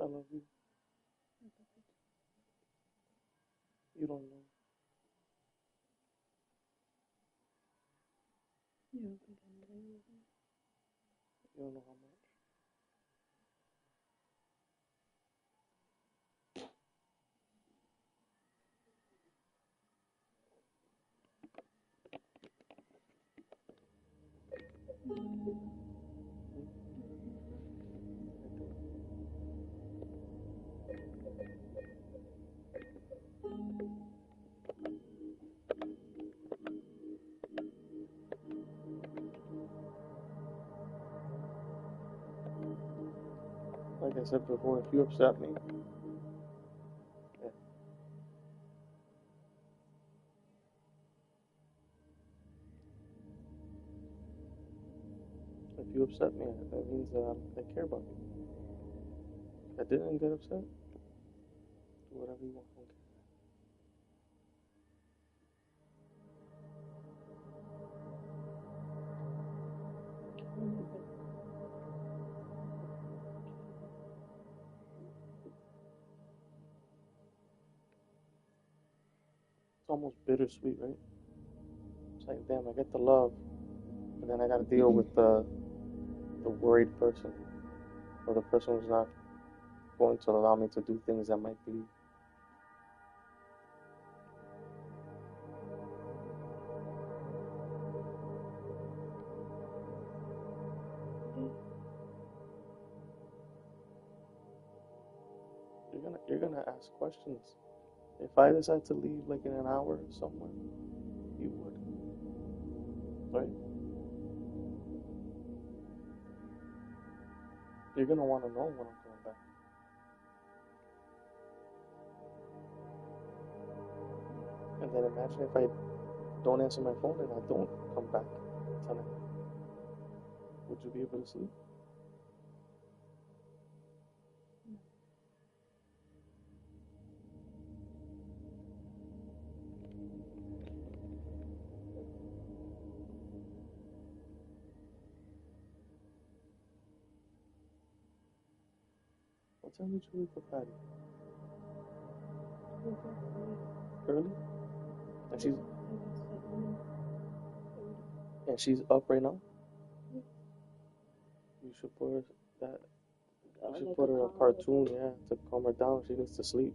I love you. You don't know. You don't think I'm in love with you? You don't know how much. Like I said before, if you upset me, yeah. If you upset me, that means that I care about you. If I didn't get upset, do whatever you want. Okay. It's almost bittersweet, right? It's like, damn, I get the love, but then I gotta deal with the worried person, or the person who's not going to allow me to do things that might be. You're gonna ask questions. If I decide to leave like in an hour somewhere, you would, right? You're gonna want to know when I'm coming back. And then imagine if I don't answer my phone and I don't come back tonight. Would you be able to sleep? What time did you leave for Patty? Early? And she's up right now? You should put her that. You should put her a cartoon, yeah, to calm her down. She needs to sleep.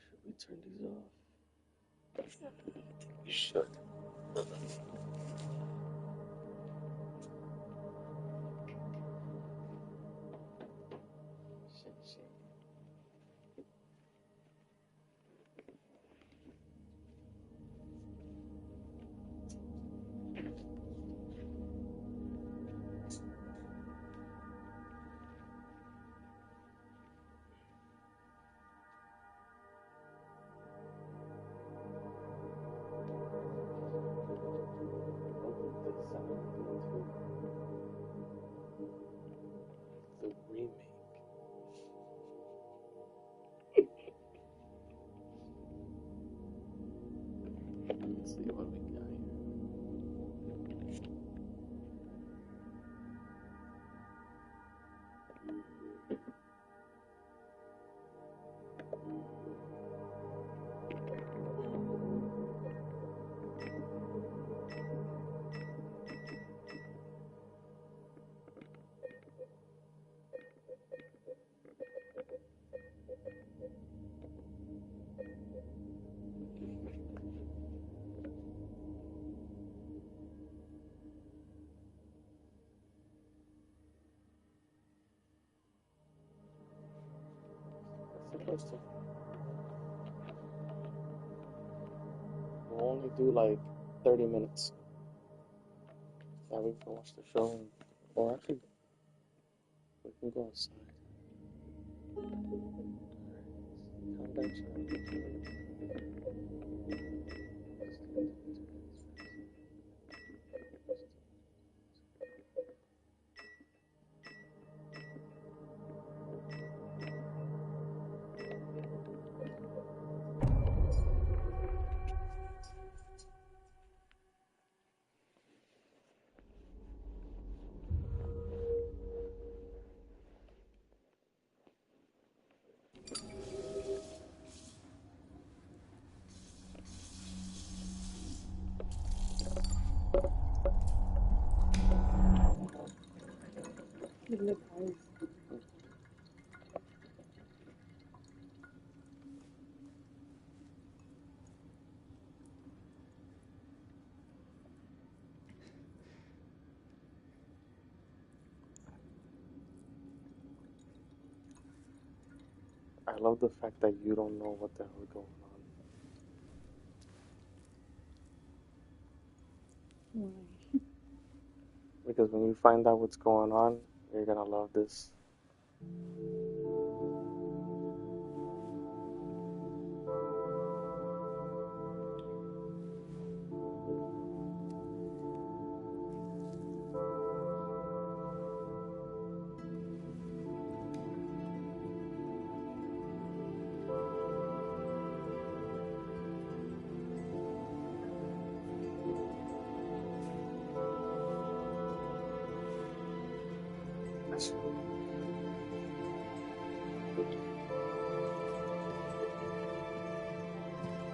Should we turn these off? You should. Shit. The remake. Let's see what we got here. That's supposed to. We'll only do like 30 minutes. That we can watch the show. Or actually, we can go outside. Countdown look nice. I love the fact that you don't know what the hell is going on. Why? Because when you find out what's going on, you're gonna love this.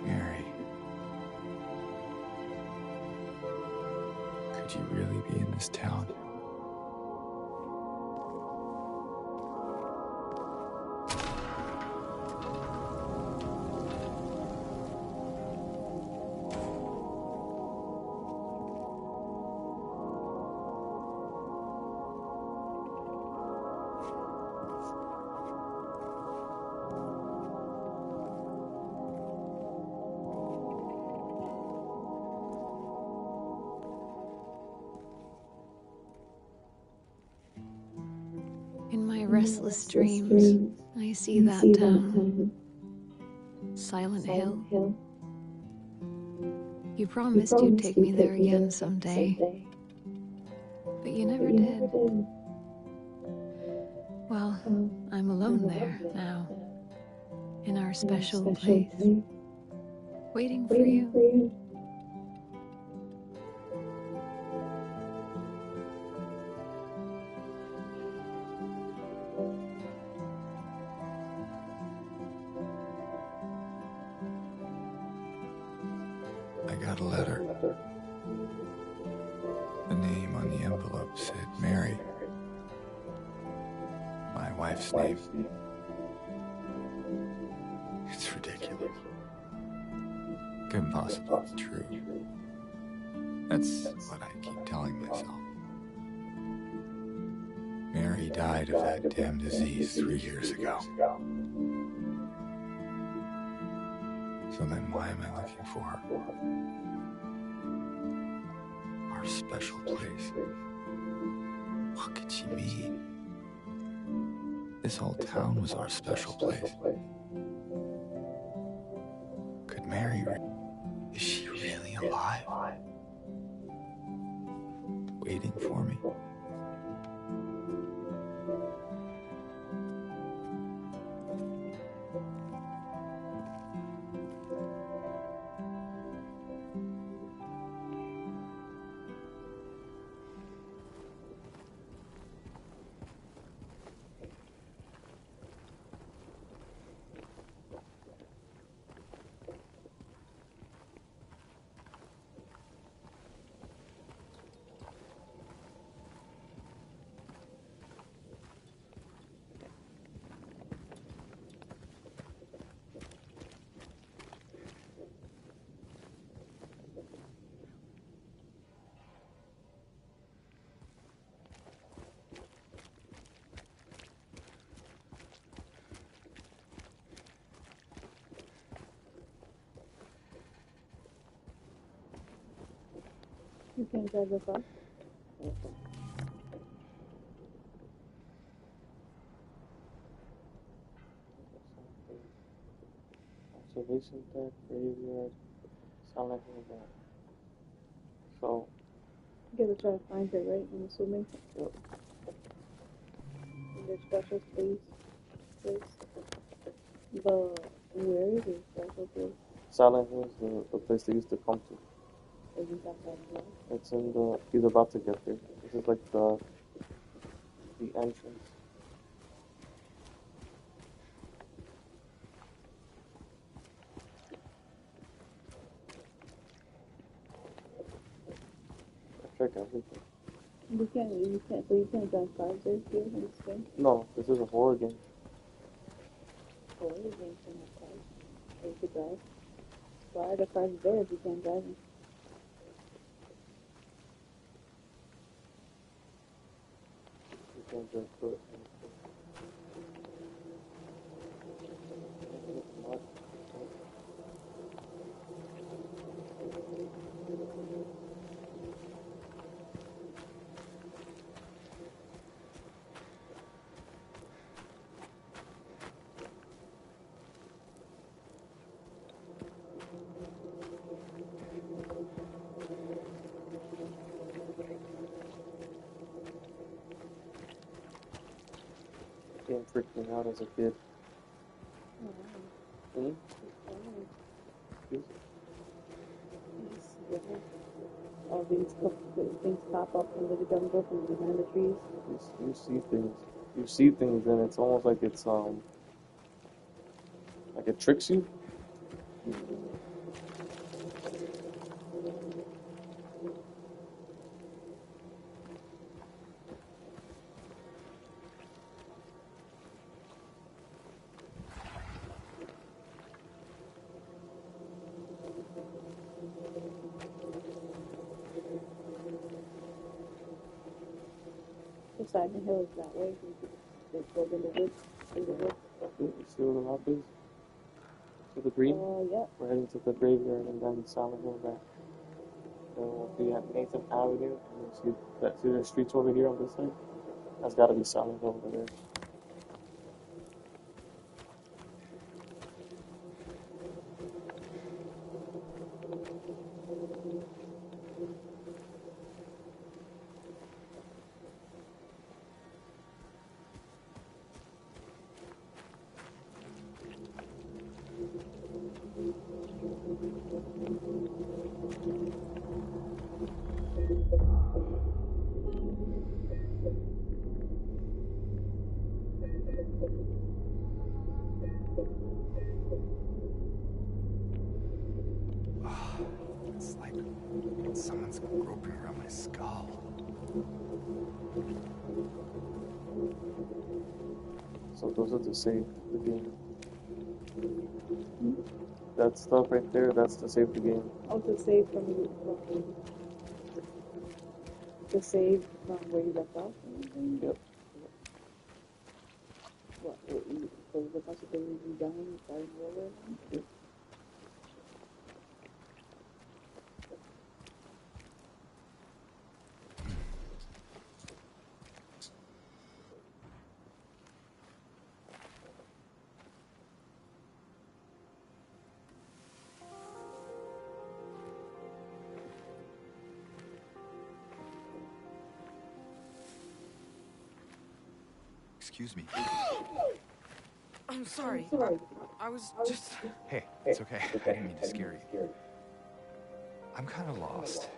Mary, could you really be in this town? In my restless dreams, I see that town. Silent Hill. You promised you'd take me there again someday, but you never did. Well, I'm alone there now, in our special place, waiting for you. I got a letter. The name on the envelope said Mary. My wife's name. It's ridiculous. Couldn't possibly be true. That's what I keep telling myself. Mary died of that damn disease 3 years ago. So then why am I looking for her? Our special place. What could she mean? This whole town was our special place. Could Mary... Is she really alive? Waiting for me? You can drive the car. Observation deck, graveyard, Silent Hill deck. So, You gotta try to find it, right? I'm assuming. yep. In their special place. But where is it special place? Silent Hill is the place they used to come to. Isn't that bad? It's in the. He's about to get there. This is like the entrance. I check everything. You can't drive cars there here in this game. No, this is a horror game. Horror games don't have cars. Or you could drive. Why are the cars there if you can't drive them? You can't just put it. Game freaked me out as a kid. Hmm? All these things pop up from the jungle, from behind the trees. You see things. You see things, and it's almost like it's like it tricks you. The side of the hill is that way. They go in the woods. You see where the map is? To the green? Yeah. We're heading to the graveyard and then Silent Hill back. Then we'll be at Nathan Avenue, and you see the streets over here on this side? That's gotta be Silent Hill over there. It's like someone's groping around my skull. So those are to save the game. That stuff right there, that's to save the game. Oh, to save from where you left off? Yep. What? So the possibility of you dying, starting over? Yep. Excuse me. I'm sorry. I was just... Hey, it's okay. I didn't mean to scare you. I'm kind of lost.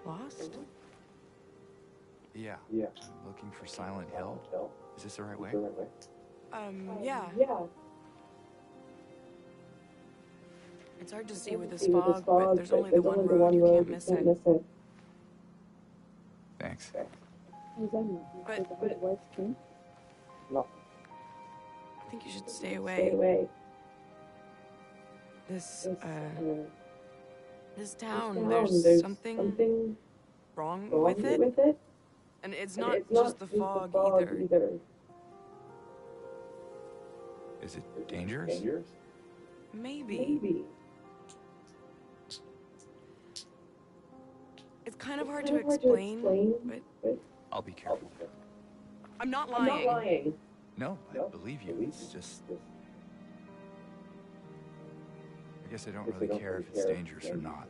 Lost? Yeah. I'm looking for Silent Hill. Is this the right way? Yeah. Yeah. It's hard to see with this fog, but there's only the one road. You can't miss it. Thanks. But What's king? No. I think you should stay away. This town, there's something wrong with it. And it's not just the fog either. Is it dangerous? Maybe. It's kind of hard to explain, but I'll be careful. I'm not lying. No, I believe you. It's just... I guess I don't really care if it's dangerous or not.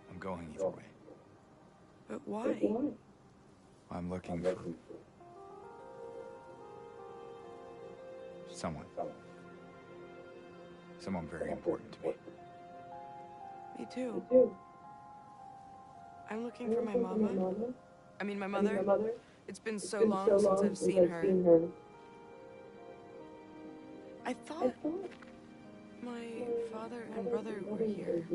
I'm going either way. But why? I'm looking for... someone. Someone very important to me. Me too. I'm looking for my mama. I mean, my mother. It's been so long since I've seen her. I thought my father and brother were here,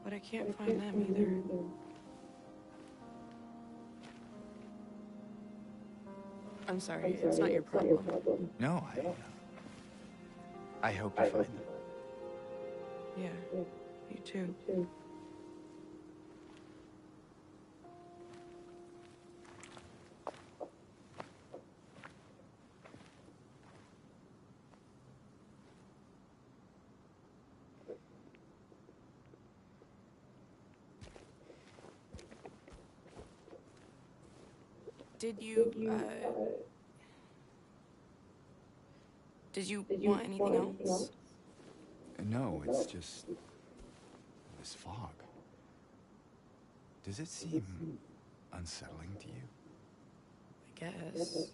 but I can't find them either. I'm sorry, it's not your problem. No, I hope you find them. Yeah, you too. Did you want anything else? No, it's just this fog. Does it seem unsettling to you? I guess.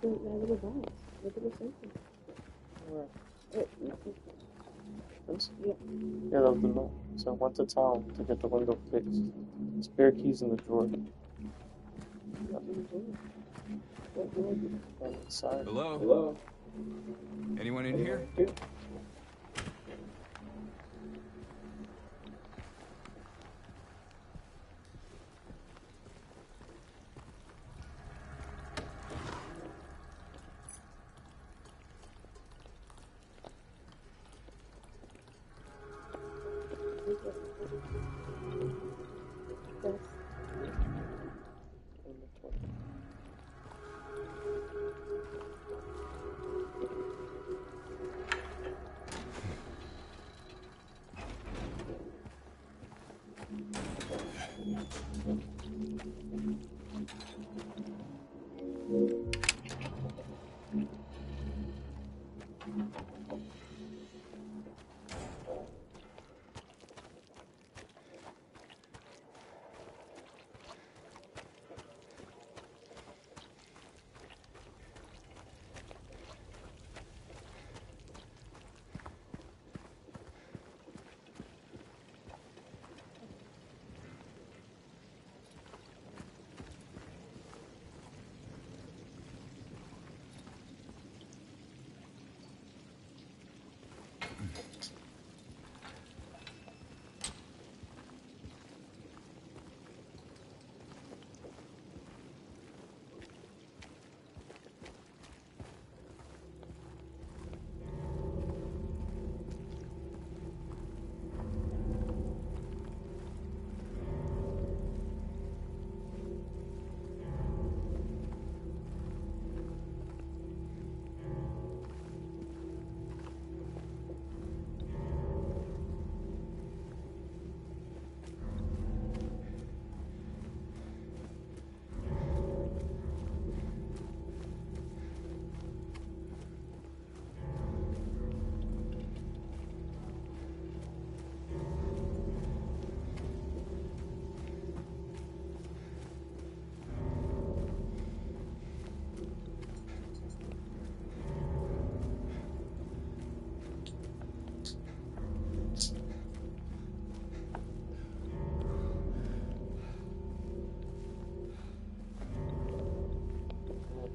That little box. Look at the circle. Where? This? Yeah. Yeah, that was the note. So I went to town to get the window fixed. Spare keys in the drawer. What drawer? And inside. Hello? Anyone in here?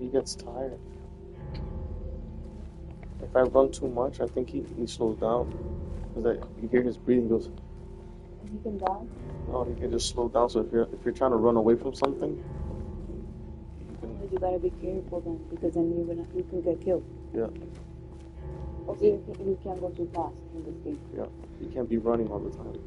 he gets tired. If I run too much, I think he slows down. Because you hear his breathing goes. And he can die? No, he can just slow down. So if you're trying to run away from something, you gotta be careful then, because then you can get killed. Yeah. Also, you can't go too fast in this game. Yeah, you can't be running all the time.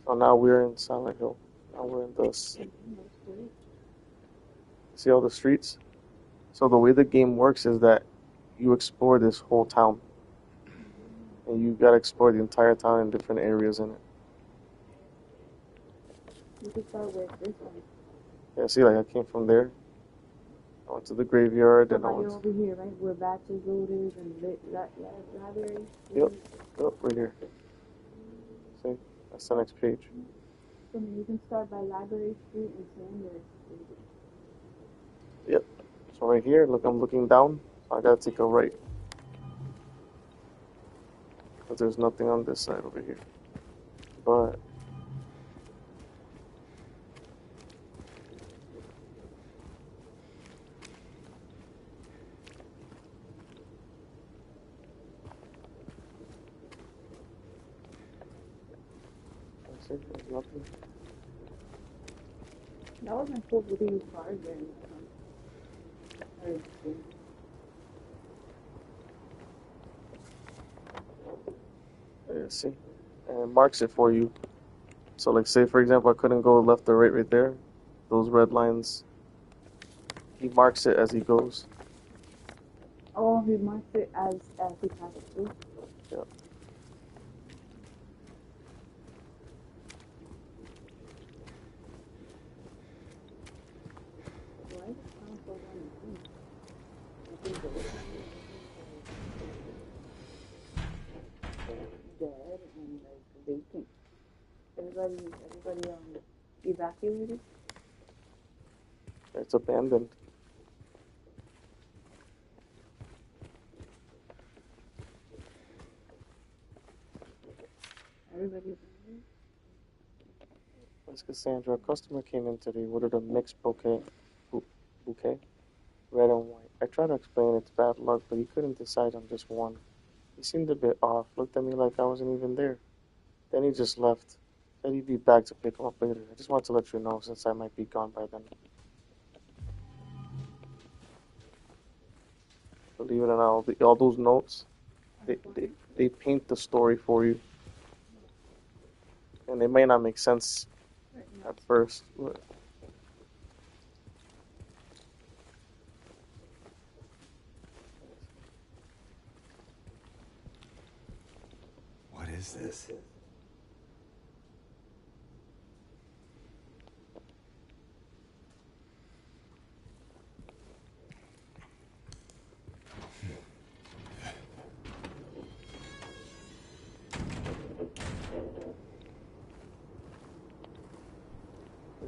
So now we're in Silent Hill. Now we're in this. See all the streets? So the way the game works is that you explore this whole town. And you gotta explore the entire town in different areas in it. You can start with this one. Yeah, see, like I came from there. I went to the graveyard, So and I now went. you're over here, right? Where batches loaded and library. Yep, right here. See, that's the next page. So you can start by Library Street and Sanders. Yep. So right here, look, I'm looking down. So I gotta take a right. But there's nothing on this side over here. But that's it. There's nothing. That wasn't supposed to be cars there. Yeah, see, and it marks it for you. So, like, say for example, I couldn't go left or right there. Those red lines. He marks it as he goes. Oh, he marks it as he passes through. Yeah. Dead and like vacant. Everybody evacuated. It's abandoned. Everybody abandoned. Miss Cassandra, a customer came in today, ordered a mixed bouquet, red and white. I tried to explain it's bad luck, but he couldn't decide on just one. He seemed a bit off, looked at me like I wasn't even there. Then he just left. Said he'd be back to pick him up later. I just wanted to let you know since I might be gone by then. Believe it or not, all those notes, they paint the story for you. And they may not make sense at first. But What is this?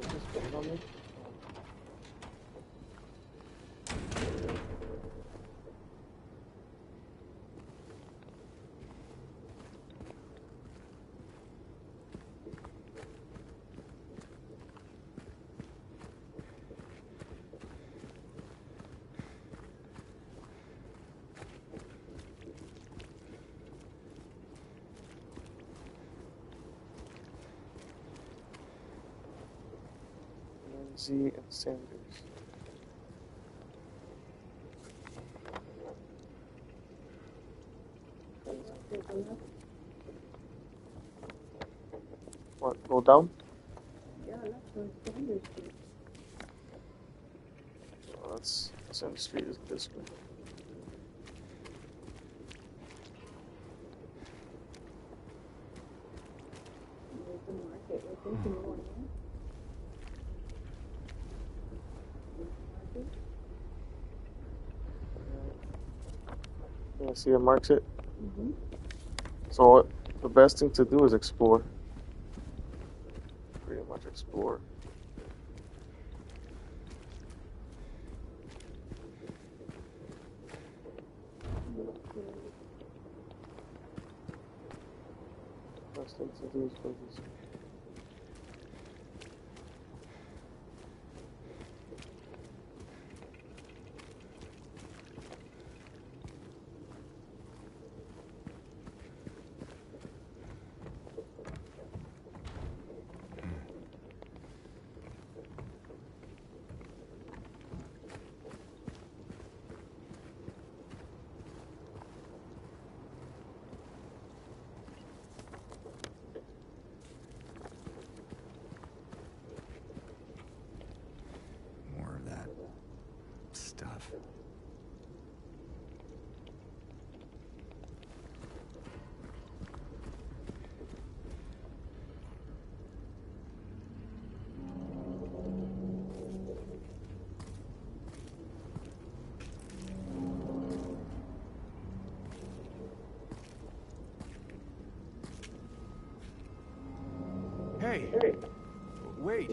is this going on me? Lindsay and Sanders. What, go down? Yeah, that's the Sanders Street. Oh, that's Sanders Street is this way. There's the market. We're thinking more, You see it marks it? Mm-hmm. So the best thing to do is explore. Pretty much explore. Best thing to do is go this way. More of that stuff. Hey, wait.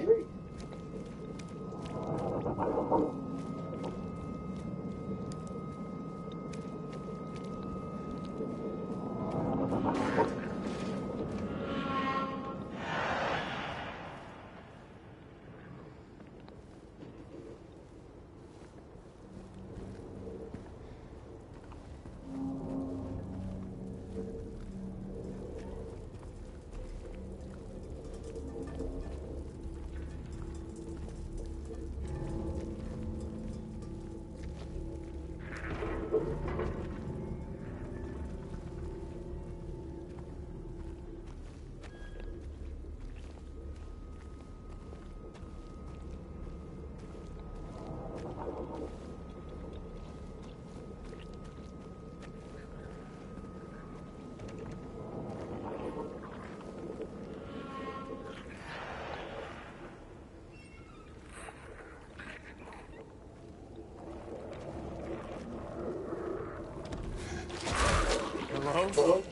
Hello?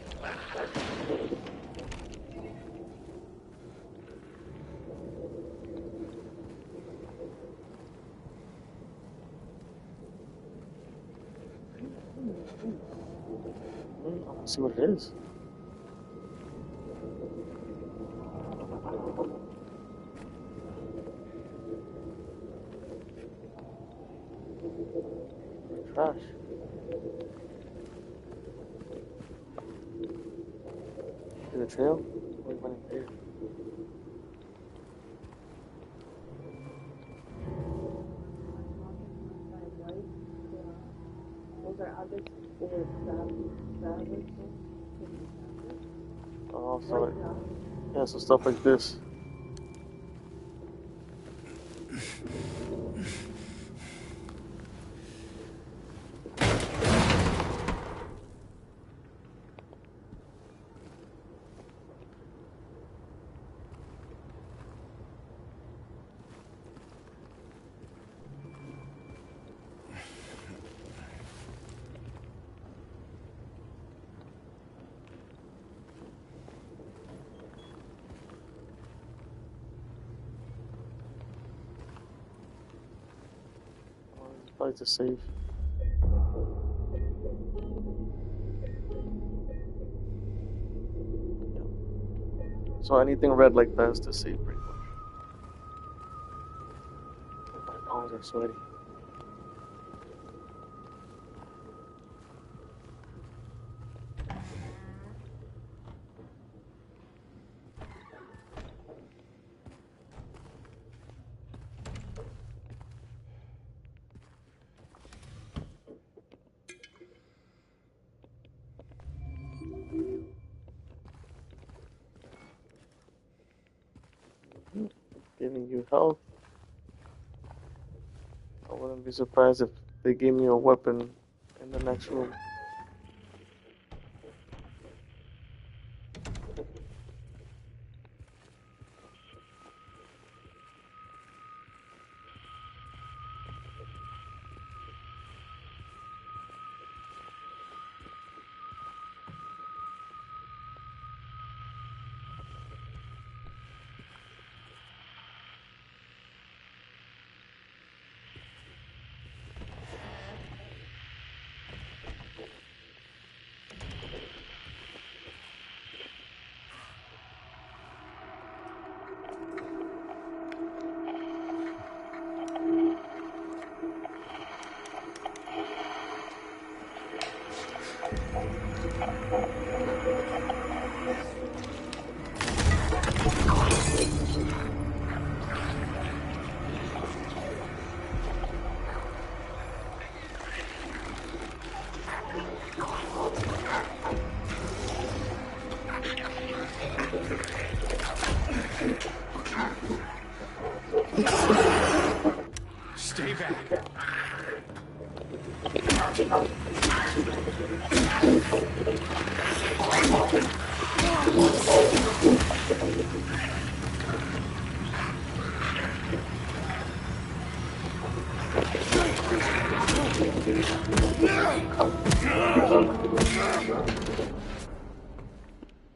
I want to see what it is. Trash. See the trail? We went in here. Those are others for travelers. Oh, so yeah, so stuff like this. Probably to save. So anything red like that is to save pretty much. My palms are sweaty. Giving you health. I wouldn't be surprised if they gave me a weapon in the next room. Stay back.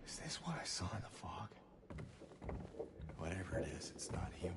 Is this what I saw in the fog? Whatever it is, it's not human.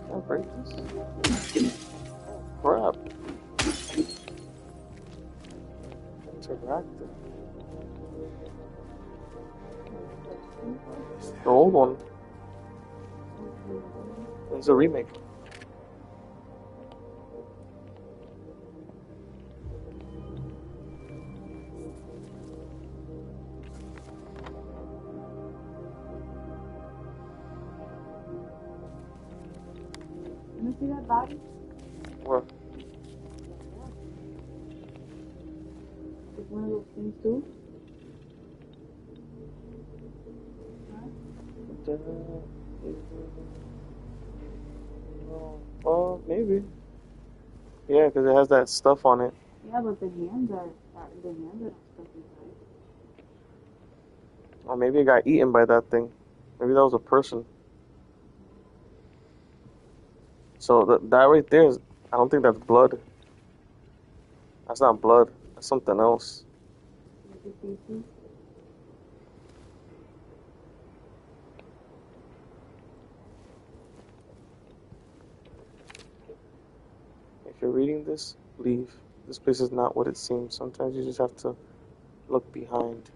Can I break this? Oh, crap. Interactive. The old one. It's a remake. You see that body? Where? It's one of those things too. Well, maybe. Yeah, because it has that stuff on it. Yeah, but the hands are not stuck inside. Or maybe it got eaten by that thing. Maybe that was a person. So that right there is, I don't think that's blood. That's not blood. That's something else. If you're reading this, leave. This place is not what it seems. Sometimes you just have to look behind.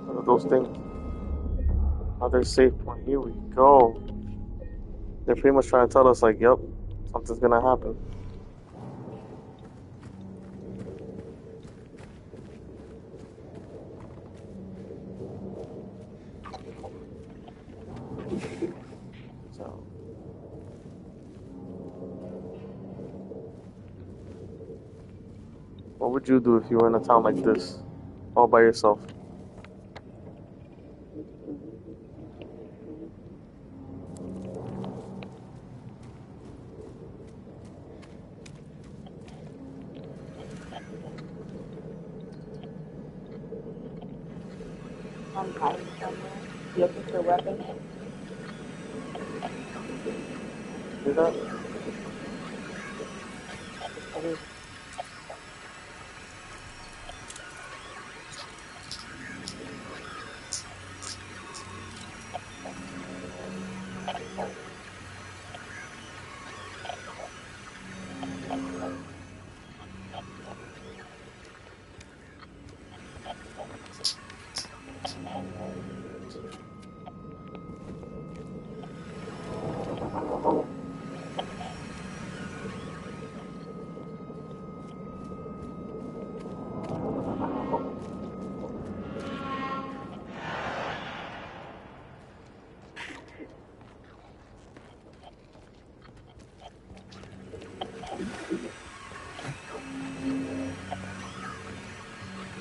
One of those things. Another safe point. Here we go. They're pretty much trying to tell us, like, yep, something's gonna happen. So. What would you do if you were in a town like this, all by yourself? I'm hiding somewhere, looking for weapons. See that? What is it?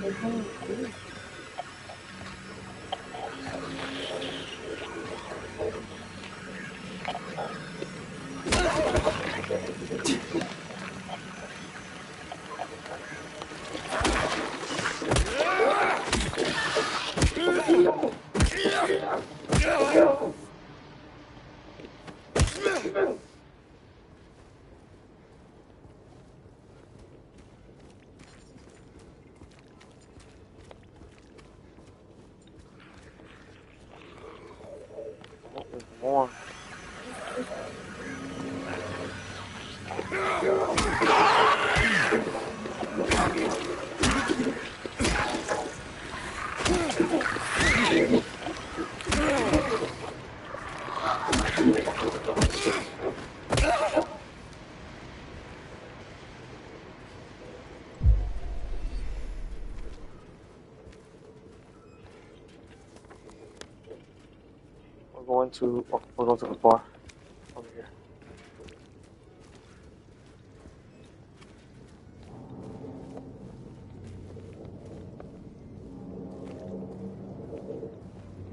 They can't see. Oh, there's more. We're going to the bar over here.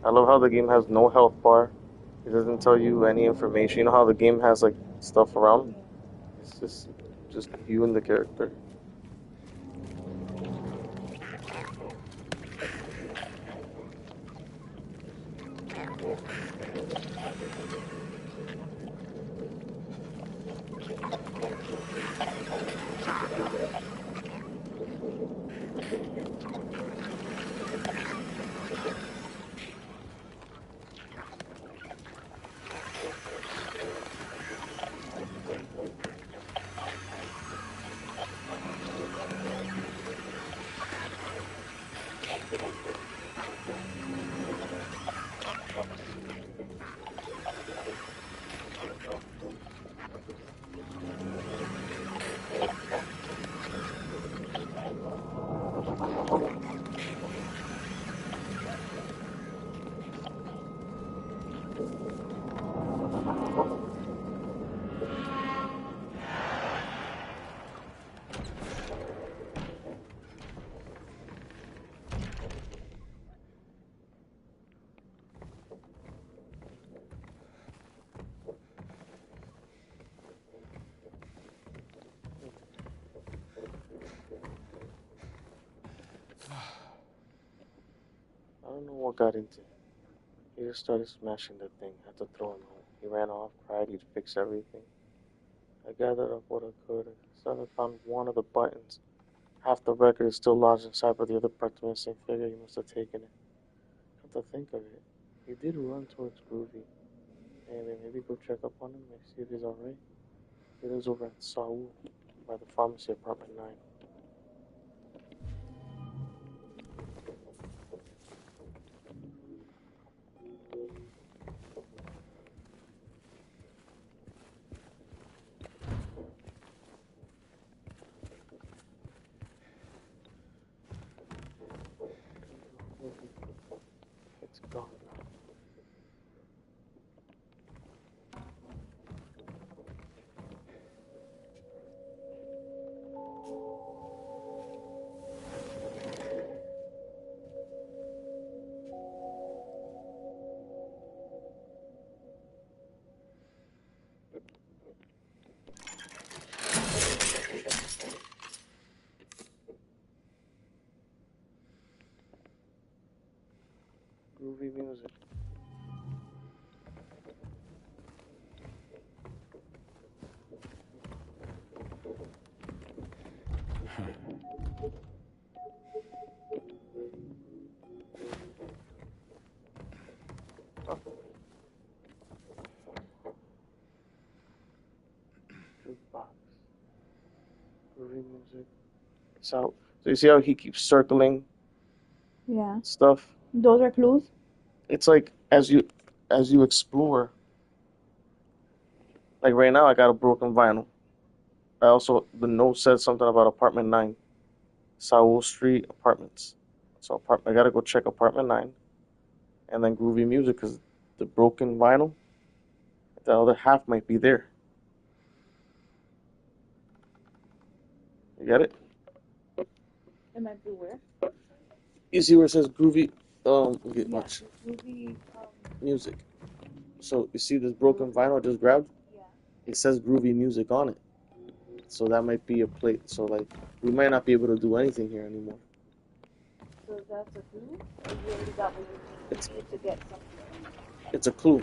I love how the game has no health bar. It doesn't tell you any information. You know how the game has like stuff around? It's just you and the character. I don't know what got into him. He just started smashing the thing. Had to throw him out. He ran off, cried he'd fix everything. I gathered up what I could. I suddenly found one of the buttons. Half the record is still lodged inside, but the other part's missing. Figure he must have taken it. Come to think of it, he did run towards Groovy. And maybe go check up on him and see if he's alright. He lives over at Saul by the pharmacy apartment 9. It's gone now. Groovy music. Jukebox. Groovy music. So you see how he keeps circling Yeah. stuff? Those are clues? It's like as you explore. Like right now, I got a broken vinyl. I also the note said something about apartment 9, Saul Street Apartments. So I gotta go check apartment 9, and then groovy music because the broken vinyl, the other half might be there. You get it? It might be where? You see where it says groovy? Watch Groovy, music. So you see this broken vinyl I just grabbed? yeah. It says groovy music on it. So that might be a plate. So like we might not be able to do anything here anymore. So that's a clue? Or you already got what you need to get something? It's a clue.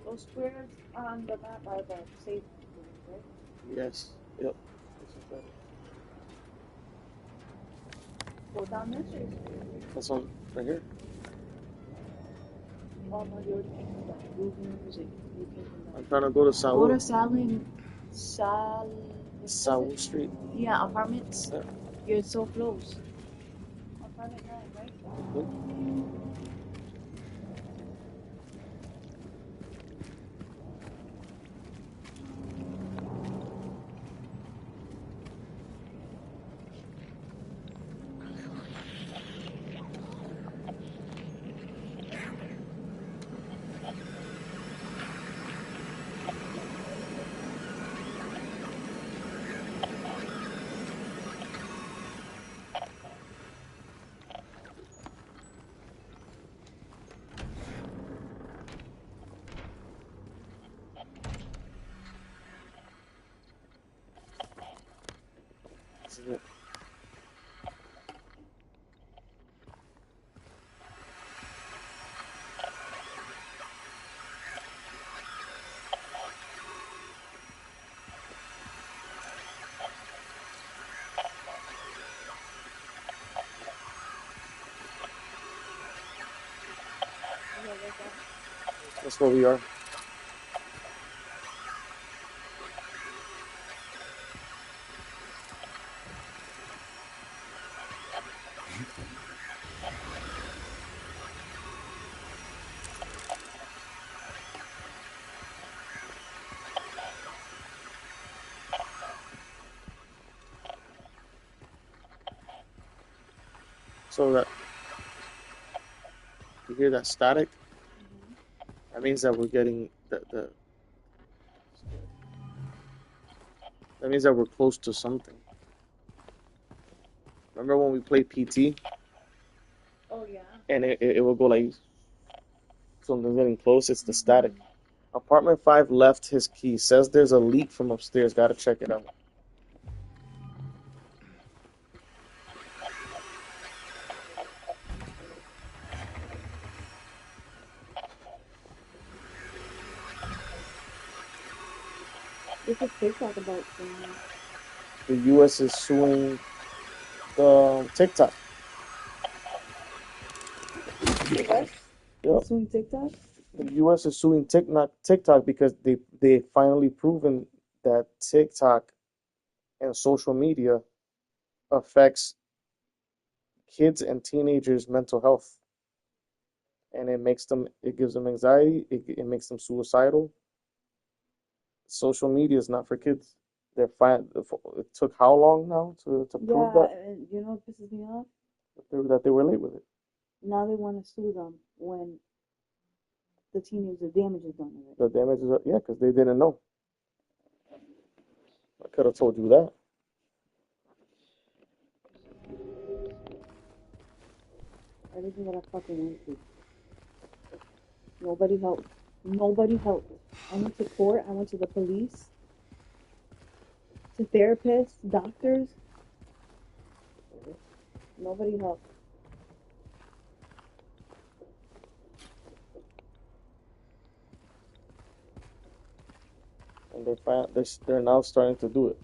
Those squares on the map are the safe ones, right? Yes. Yep. Go down this street. That's on right here. Oh no, you already came from that. Groovy music. You came from that. I'm trying to go to Saul. Go to Saul Street. Yeah, apartments. Yeah. You're so close. Apartment 9, right? This is it. That's where we are. So that you hear that static? That means that we're getting the that means that we're close to something. Remember when we played PT? Oh yeah. And it will go like something's getting close. It's the static. Apartment 5 left his key. Says there's a leak from upstairs. Gotta check it out. This is TikTok about The U.S. is suing TikTok. US? Yep. Suing TikTok? The U.S. is suing TikTok because they finally proven that TikTok and social media affects kids and teenagers' mental health, and it gives them anxiety. It makes them suicidal. Social media is not for kids. they're fine. It took how long now to prove Yeah, that and you know what pisses me off? that they were late with it? Now they want to sue them when the teenager damage is done already. The damages are, yeah, because they didn't know. I could have told you that. Everything that I fucking went through. Nobody helped. Nobody helped. I went to court. I went to the police, to therapists, doctors. Nobody helped. And they're now starting to do it.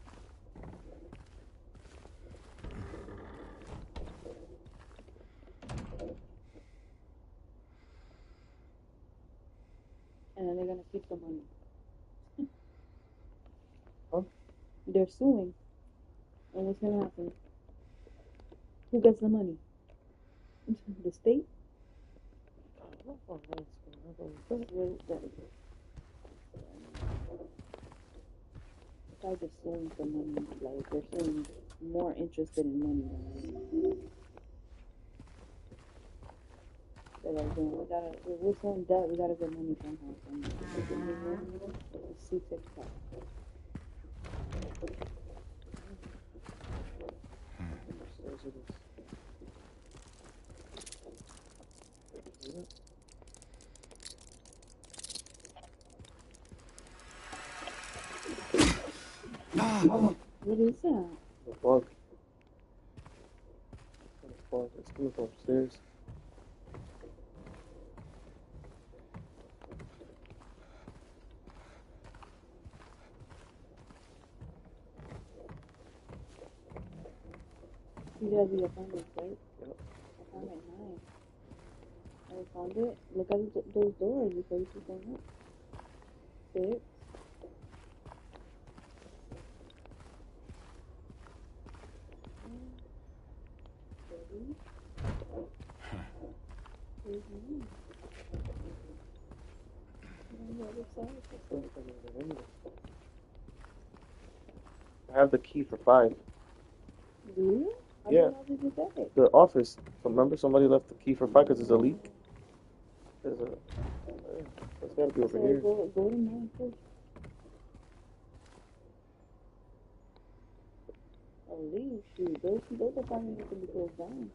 And then they're gonna keep the money. Huh? They're suing. And what's gonna happen? Who gets the money? The state? They're just suing for money. Like they're suing more interested in money than they're like, we're so in debt, we gotta get money somehow. See TikTok. What is that? The bug. The bug. It's coming from upstairs. You guys the apartment, right? Yep. Apartment 9. I found it. Look at those doors before you keep going up. 6. I have the key for 5. Do you? Yeah. How did you get it? The office. Remember, somebody left the key for 5 because there's a leak. There's a. It's gotta be over here. Go to 9 first. At least, dude, those apartments can be closed down.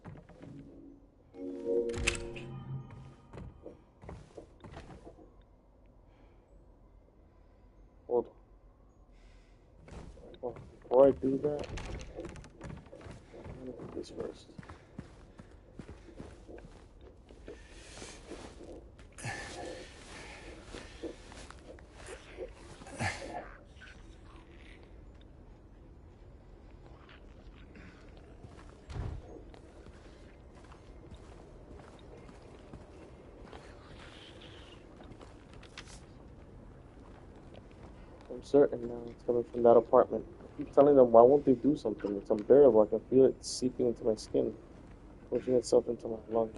Hold on. Well, before I do that, I'm gonna do this first. I'm certain now it's coming from that apartment. I keep telling them, why won't they do something? It's unbearable. I can feel it seeping into my skin, pushing itself into my lungs.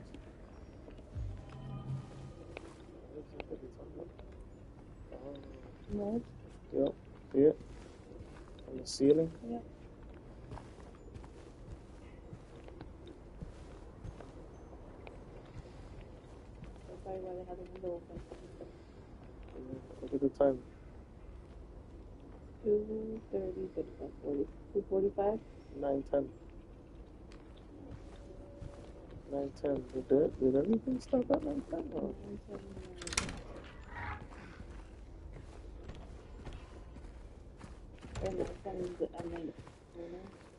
No? Yep. See it? On the ceiling? Yep. That's probably why they have the window open. Look at the time. 2:30, 40. 2:45? 9:10. 9:10. Did everything stop at 9:10? Oh.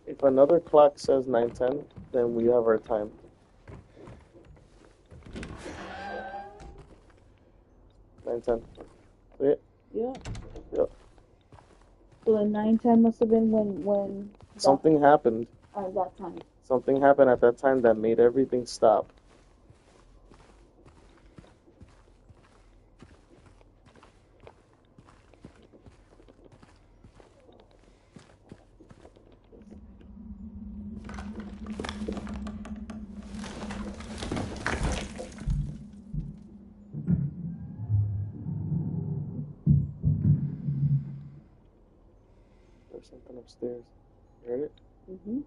If another clock says 9:10, then we have our time. $9:10. See it? Yeah. Yep. So the 9:10 must have been when Something happened. At that time. Something happened at that time that made everything stop. Something upstairs. You heard it? Mm-hmm.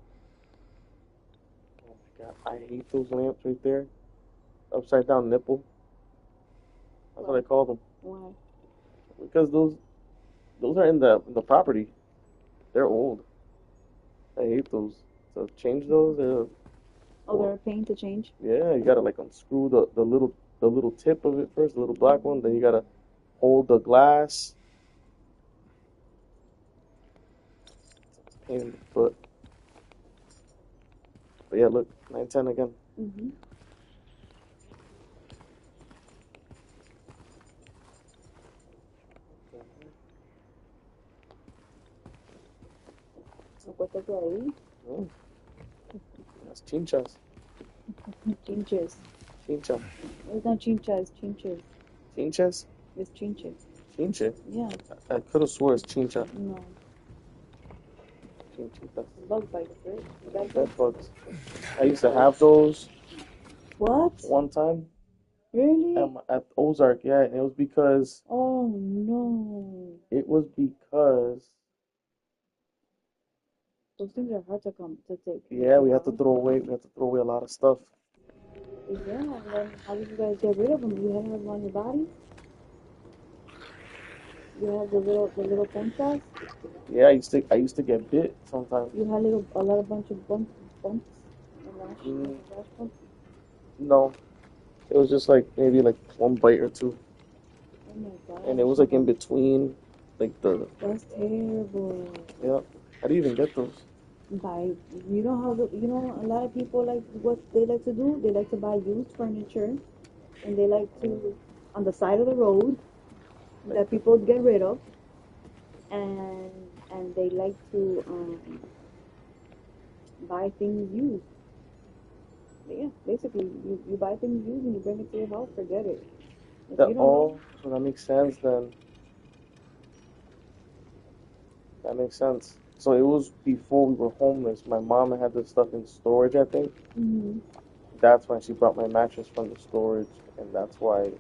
Oh my god, I hate those lamps right there. Upside down nipple. That's what I call them. Why? Because those are in the property. They're old. I hate those. So change those. Oh, they're a pain to change? Yeah, you gotta like unscrew the little tip of it first, the little black one. Then you gotta hold the glass. It's a pain in the foot. But yeah, look, 910 again. Mm-hmm. What the gray? Oh, that's chinchas. Chinches. Chincha. It's not chincha, it's chinches. Chinchas? It's chinches. Chinche? Yeah. I could have swore it's chincha. No. Chinchitas. Bug bites, right? Bed bugs. I used to have those What? one time Really? at Ozark, yeah, and it was because Oh no. Those things are hard to come to take. yeah, we had to throw away a lot of stuff. Yeah, and then how did you guys get rid of them? You had them on your body? You had the little ponchas? Yeah, I used to get bit sometimes. You had a bunch of bumps and rash bumps? No, it was just like maybe like one bite or two, Oh my god. and it was like in between, like the That's terrible. yeah. How do you even get those? You know how a lot of people like what they like to do? They like to buy used furniture and they like to on the side of the road that people get rid of and they like to buy things used. But yeah, basically you buy things used and you bring it to your house, forget it. If you don't know, So that makes sense then. That makes sense. So it was before we were homeless. My mom had this stuff in storage, I think. mm-hmm. That's when she brought my mattress from the storage, and that's why.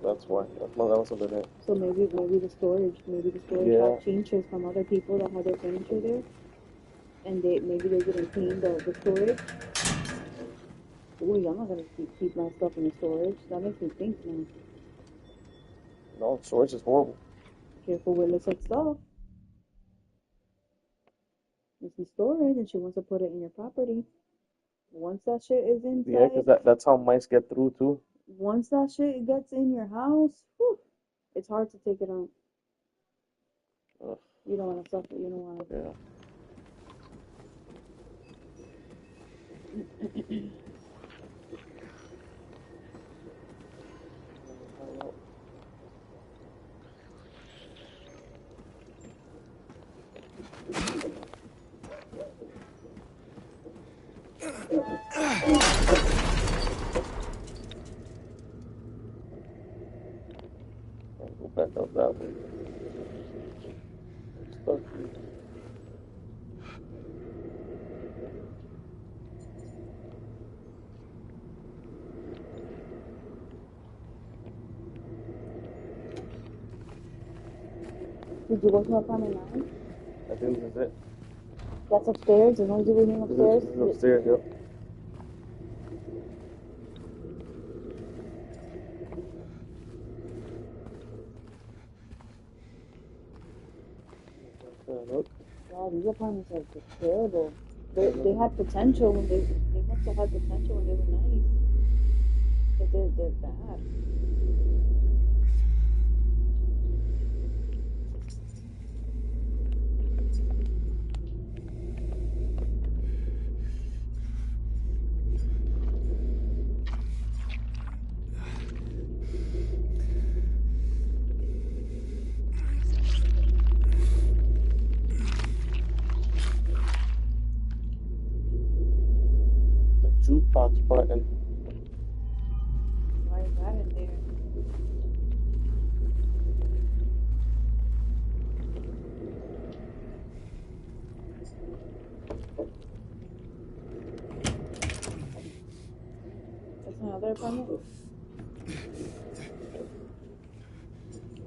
That must have been it. So maybe the storage Yeah. had changes from other people that had their furniture there, and they didn't clean the storage. Ooh, I'm not gonna keep my stuff in the storage. That makes me think now. No, storage is horrible. Careful with illicit stuff. It's in storage, and she wants to put it in your property. Once that shit is inside, Yeah, because that's how mice get through too. once that shit gets in your house, whew, it's hard to take it out. Ugh. You don't want to suffer. You don't want to. Yeah. Go back up that way. Stuck here. Did you go to apartment 9? I think this is it. That's upstairs. There's no doing upstairs. This is upstairs, yep. Look. Wow, these apartments are just terrible. They had potential when they must have had potential when they were nice. But they're bad. Jukebox button. Why is that in there? That's another apartment?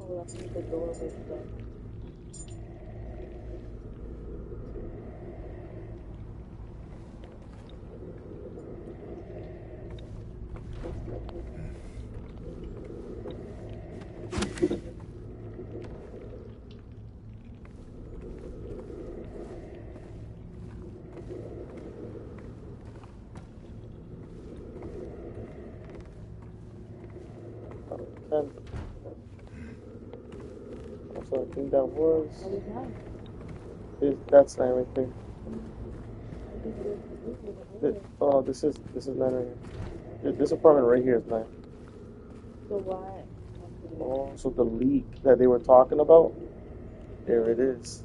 Oh, that's in the door with the... So I think that was. That is not. That's not right there. I think it is. Oh, this is 9 right here. This apartment right here is 9. So why? Oh, so the leak that they were talking about, there it is.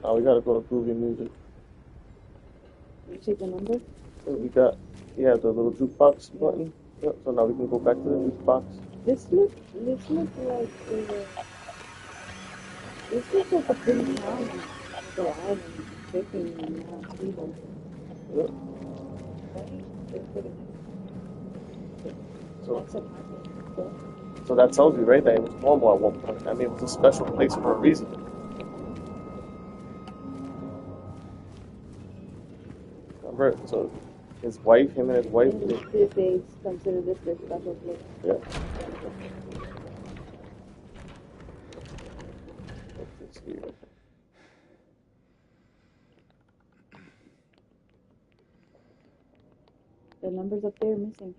Now we gotta go to Groovy Music. You take the number? So we got, the little jukebox button. Yep, so now we can go back to the jukebox. This looks like this looks like a pretty town. So I am picking people. Yep. So that tells you, right, that it was normal at one point. I mean, it was a special place for a reason. Remember, so him and his wife. They consider this their special place. Yeah. The numbers up there are missing.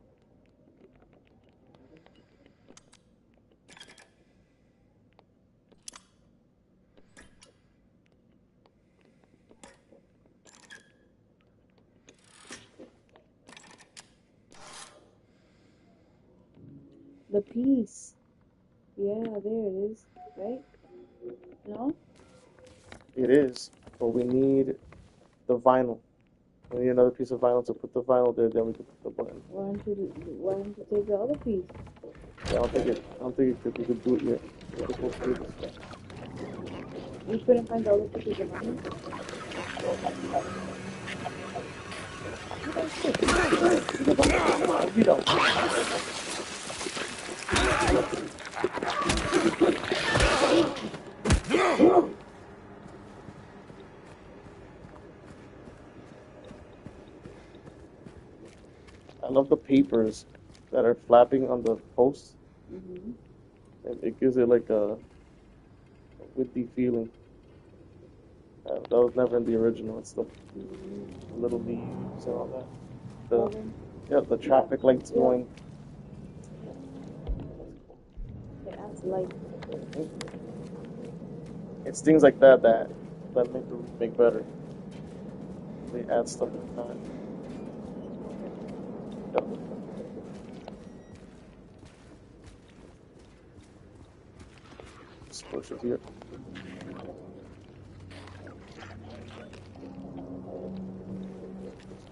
The piece. Yeah, there it is. Right? No? It is, but we need the vinyl. We need another piece of vinyl to put the vinyl there. Then we can put the button. Why don't you take the other piece? Yeah, I don't think it could. We could do it yet. We're supposed to do this. You couldn't find the other pieces of money? You don't. I love the papers that are flapping on the posts. Mm-hmm. And it gives it like a witty feeling. That was never in the original. It's the little leaves and all that. The traffic lights going. It adds light. It's things like that that make the remake better. They add stuff like that. Yep. Just push it here.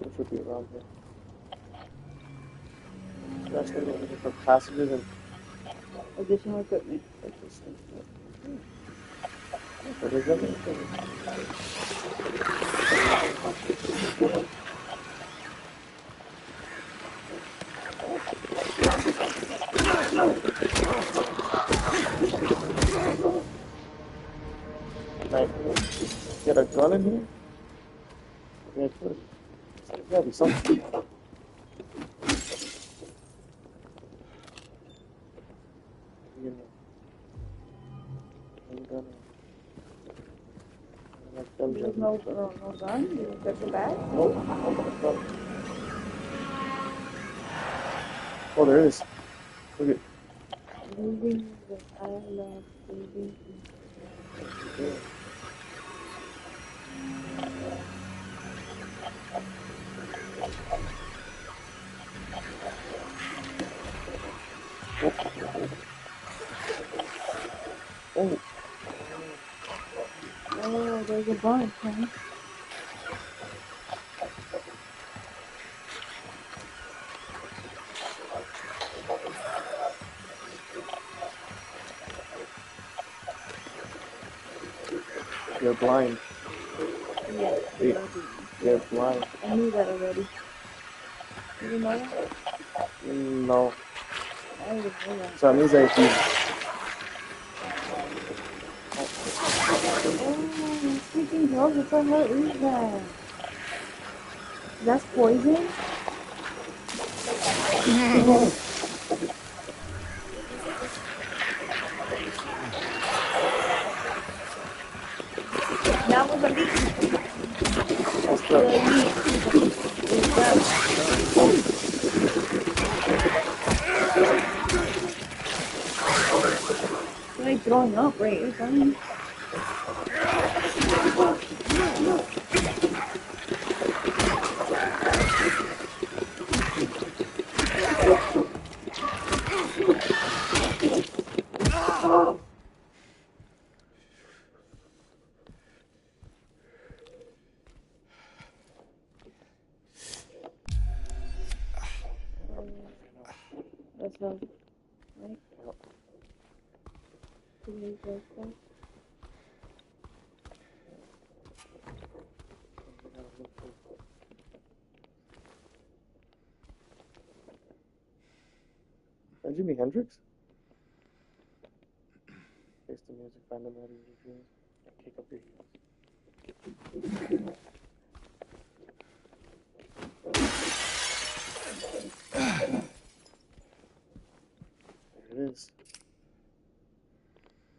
It should be around here. That's going to be for passages and Additional equipment. Get a gun in here? Yeah, good. There's gotta be something. There's no gun? You check the bag? Nope. Oh, there is. Look at. Moving the island, moving. Yeah. Oh, Oh, there's a bunch, huh? You're blind. Yeah, You're blind. I knew that already. You didn't know that? No. I didn't know that. So that means that if you... Oh, freaking drugs, what the hell is that? That's poison? That was a leak. What's the... It's like throwing up, right? Or something. That's how, right? Jimi Hendrix? Face the music, find the melody of your dreams, and kick up your heels. There it is.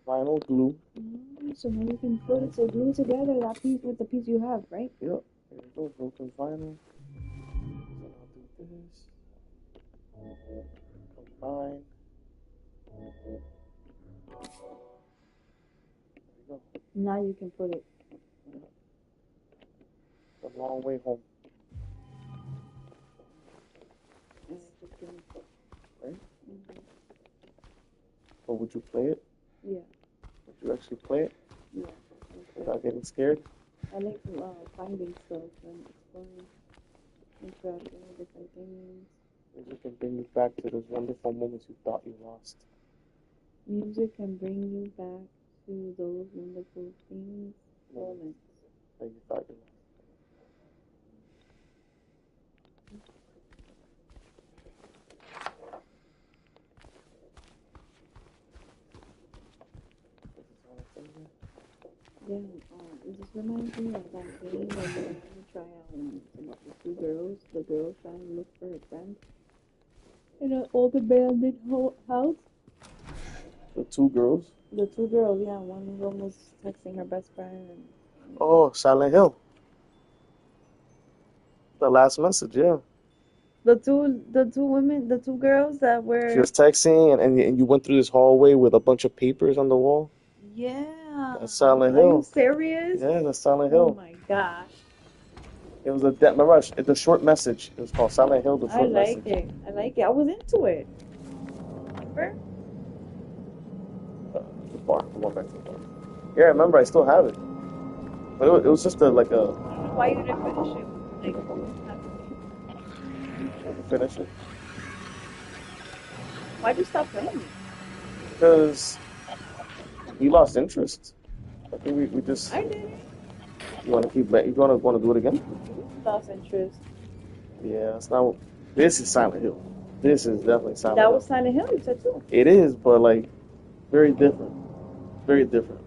Vinyl glue. So now you can put it, so glue it together, that piece with the piece you have, right? Yep. There you go, broken vinyl. So I'll do this. Combine. There you go. Now you can put it. A long way home. Right? But would you play it? Yeah. Would you actually play it? Yeah. Without getting scared? I like finding stuff and exploring, interacting with different things. Music can bring you back to those wonderful moments you thought you lost. Music can bring you back to those wonderful things, moments that you thought you lost. Yeah, it just reminds me of that game that you want to try out once about the two girls. The girl trying to look for her friend in an old abandoned house. The two girls? The two girls, yeah. One of them was texting her best friend. Oh, Silent Hill. The last message, yeah. The two women, the two girls that were. She was texting, and you went through this hallway with a bunch of papers on the wall. Yeah. That's Silent Hill. Are you serious? Yeah, that's Silent Hill. Oh my gosh. It was remember, it's a short message. It was called Silent Hill, the short message. I like it. I was into it. Remember? The bar. Come on back to the bar. Yeah, I remember. I still have it. But it was just like a... Why you didn't finish it? Finish it. Why'd you stop playing it? Because we lost interest. I think we just... I did. You want to keep... You want to do it again? Lost interest. Yeah, it's not... This is Silent Hill. This is definitely Silent Hill. That was Silent Hill, you said too. It is, but like, very different. Very different.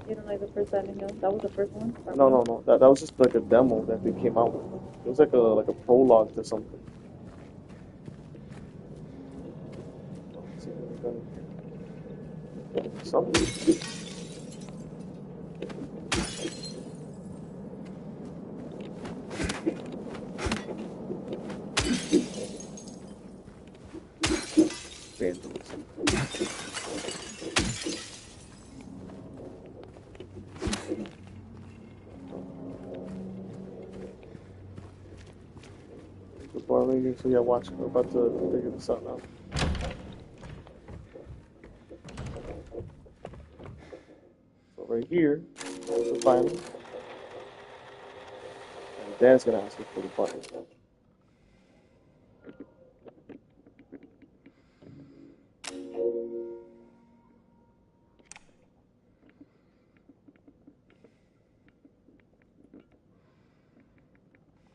You don't like the first Silent Hill? That was the first one? No. That was just like a demo that they came out with. It was like a prologue to something. Something. So yeah, watch. We're about to figure this out now. right here to find them. And then it's gonna ask me for the button.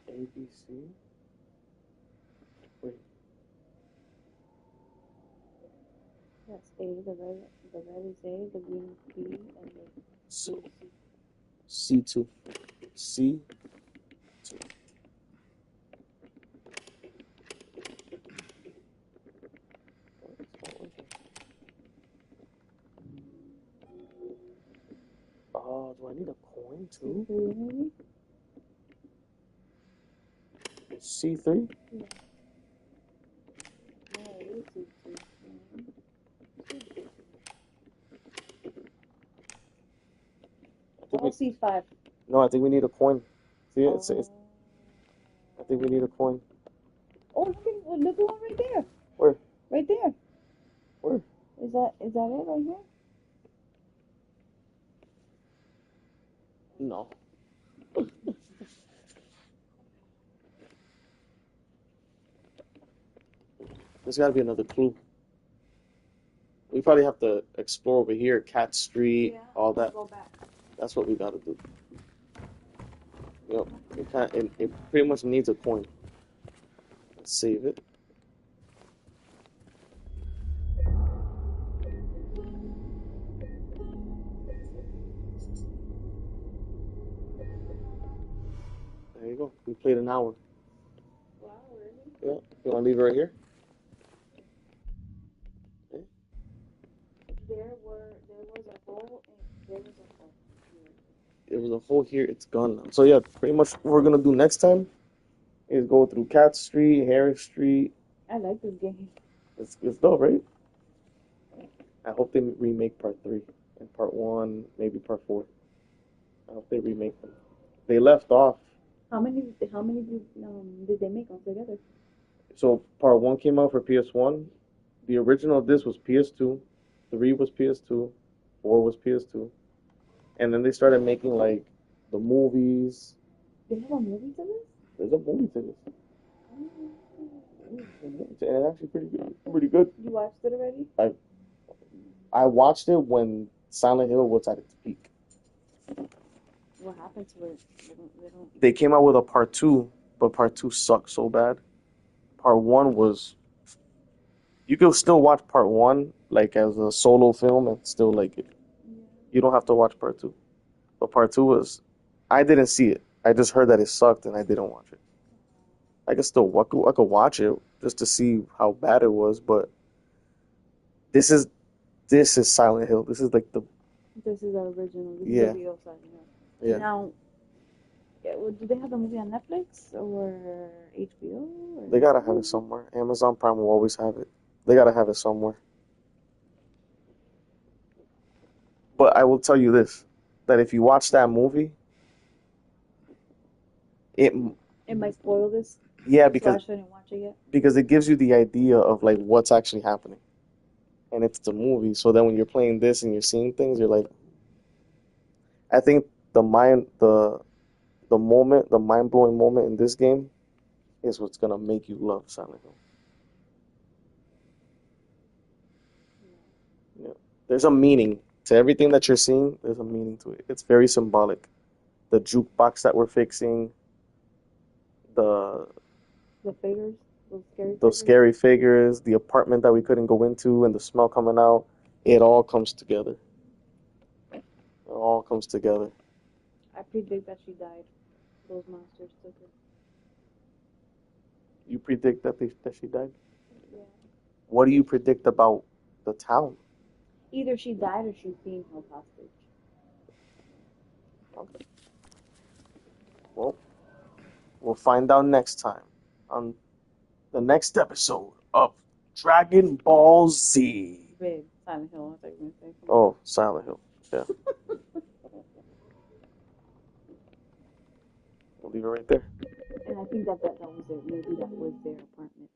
A, B, C. Wait. That's A, the red is A, the green is B, and the So, C2. C2. Oh, do I need a coin too? C3? Yeah. No, it is C2. Oh, C5. No, I think we need a coin. See it? It's, I think we need a coin. Oh, look at the one right there. Where? Right there. Where? Is that it right here? No. There's got to be another clue. We probably have to explore over here, Cat Street, all that. Go back. That's what we got to do. Yep. It pretty much needs a coin. Let's save it. There you go. We played an hour. Wow, really? Yeah. You want to leave it right here? Okay. There was a hole and there was a hole here. There was a hole here. It's gone now. So yeah, pretty much what we're gonna do next time is go through Cat Street, Harris Street. I like this game. It's dope, right? I hope they remake part 3 and part 1, maybe part 4. I hope they remake them. They left off. How many did they make altogether? So part 1 came out for PS1. The original of this was PS2. 3 was PS2. 4 was PS2. And then they started making like the movies. They have a movie to this? There's a movie to this. And it's actually pretty good. You watched it already? I watched it when Silent Hill was at its peak. What happened to it? They came out with a part 2, but part 2 sucked so bad. Part 1 was... You can still watch part 1 like as a solo film and still like it. Yeah. You don't have to watch part 2. But part 2 was... I didn't see it. I just heard that it sucked and I didn't watch it. I could watch it just to see how bad it was, but this is Silent Hill. This is like the... This is the original. This Yeah. is the real Silent Hill. Yeah. Now, do they have the movie on Netflix or HBO? Or... They gotta have it somewhere. Amazon Prime will always have it. They gotta have it somewhere. But I will tell you this, that if you watch that movie, it might spoil this. Yeah, So I because shouldn't watch it yet. because it gives you the idea of like what's actually happening. And it's the movie. So then when you're playing this and you're seeing things, you're like, I think the mind blowing moment in this game is what's gonna make you love Silent Hill. Yeah. There's a meaning to everything that you're seeing. There's a meaning to it. It's very symbolic. The jukebox that we're fixing, the figures, those scary figures, the apartment that we couldn't go into, and the smell coming out. It all comes together. It all comes together. I predict that she died. Those monsters took her. You predict that she died? Yeah. What do you predict about the town? Either she died or she's being held hostage. Okay. Well, we'll find out next time on the next episode of Dragon Ball Z. Big Silent Hill. I thought you were gonna say. Oh, Silent Hill. Yeah. We'll leave it right there. And I think that was it. Maybe that was their apartment.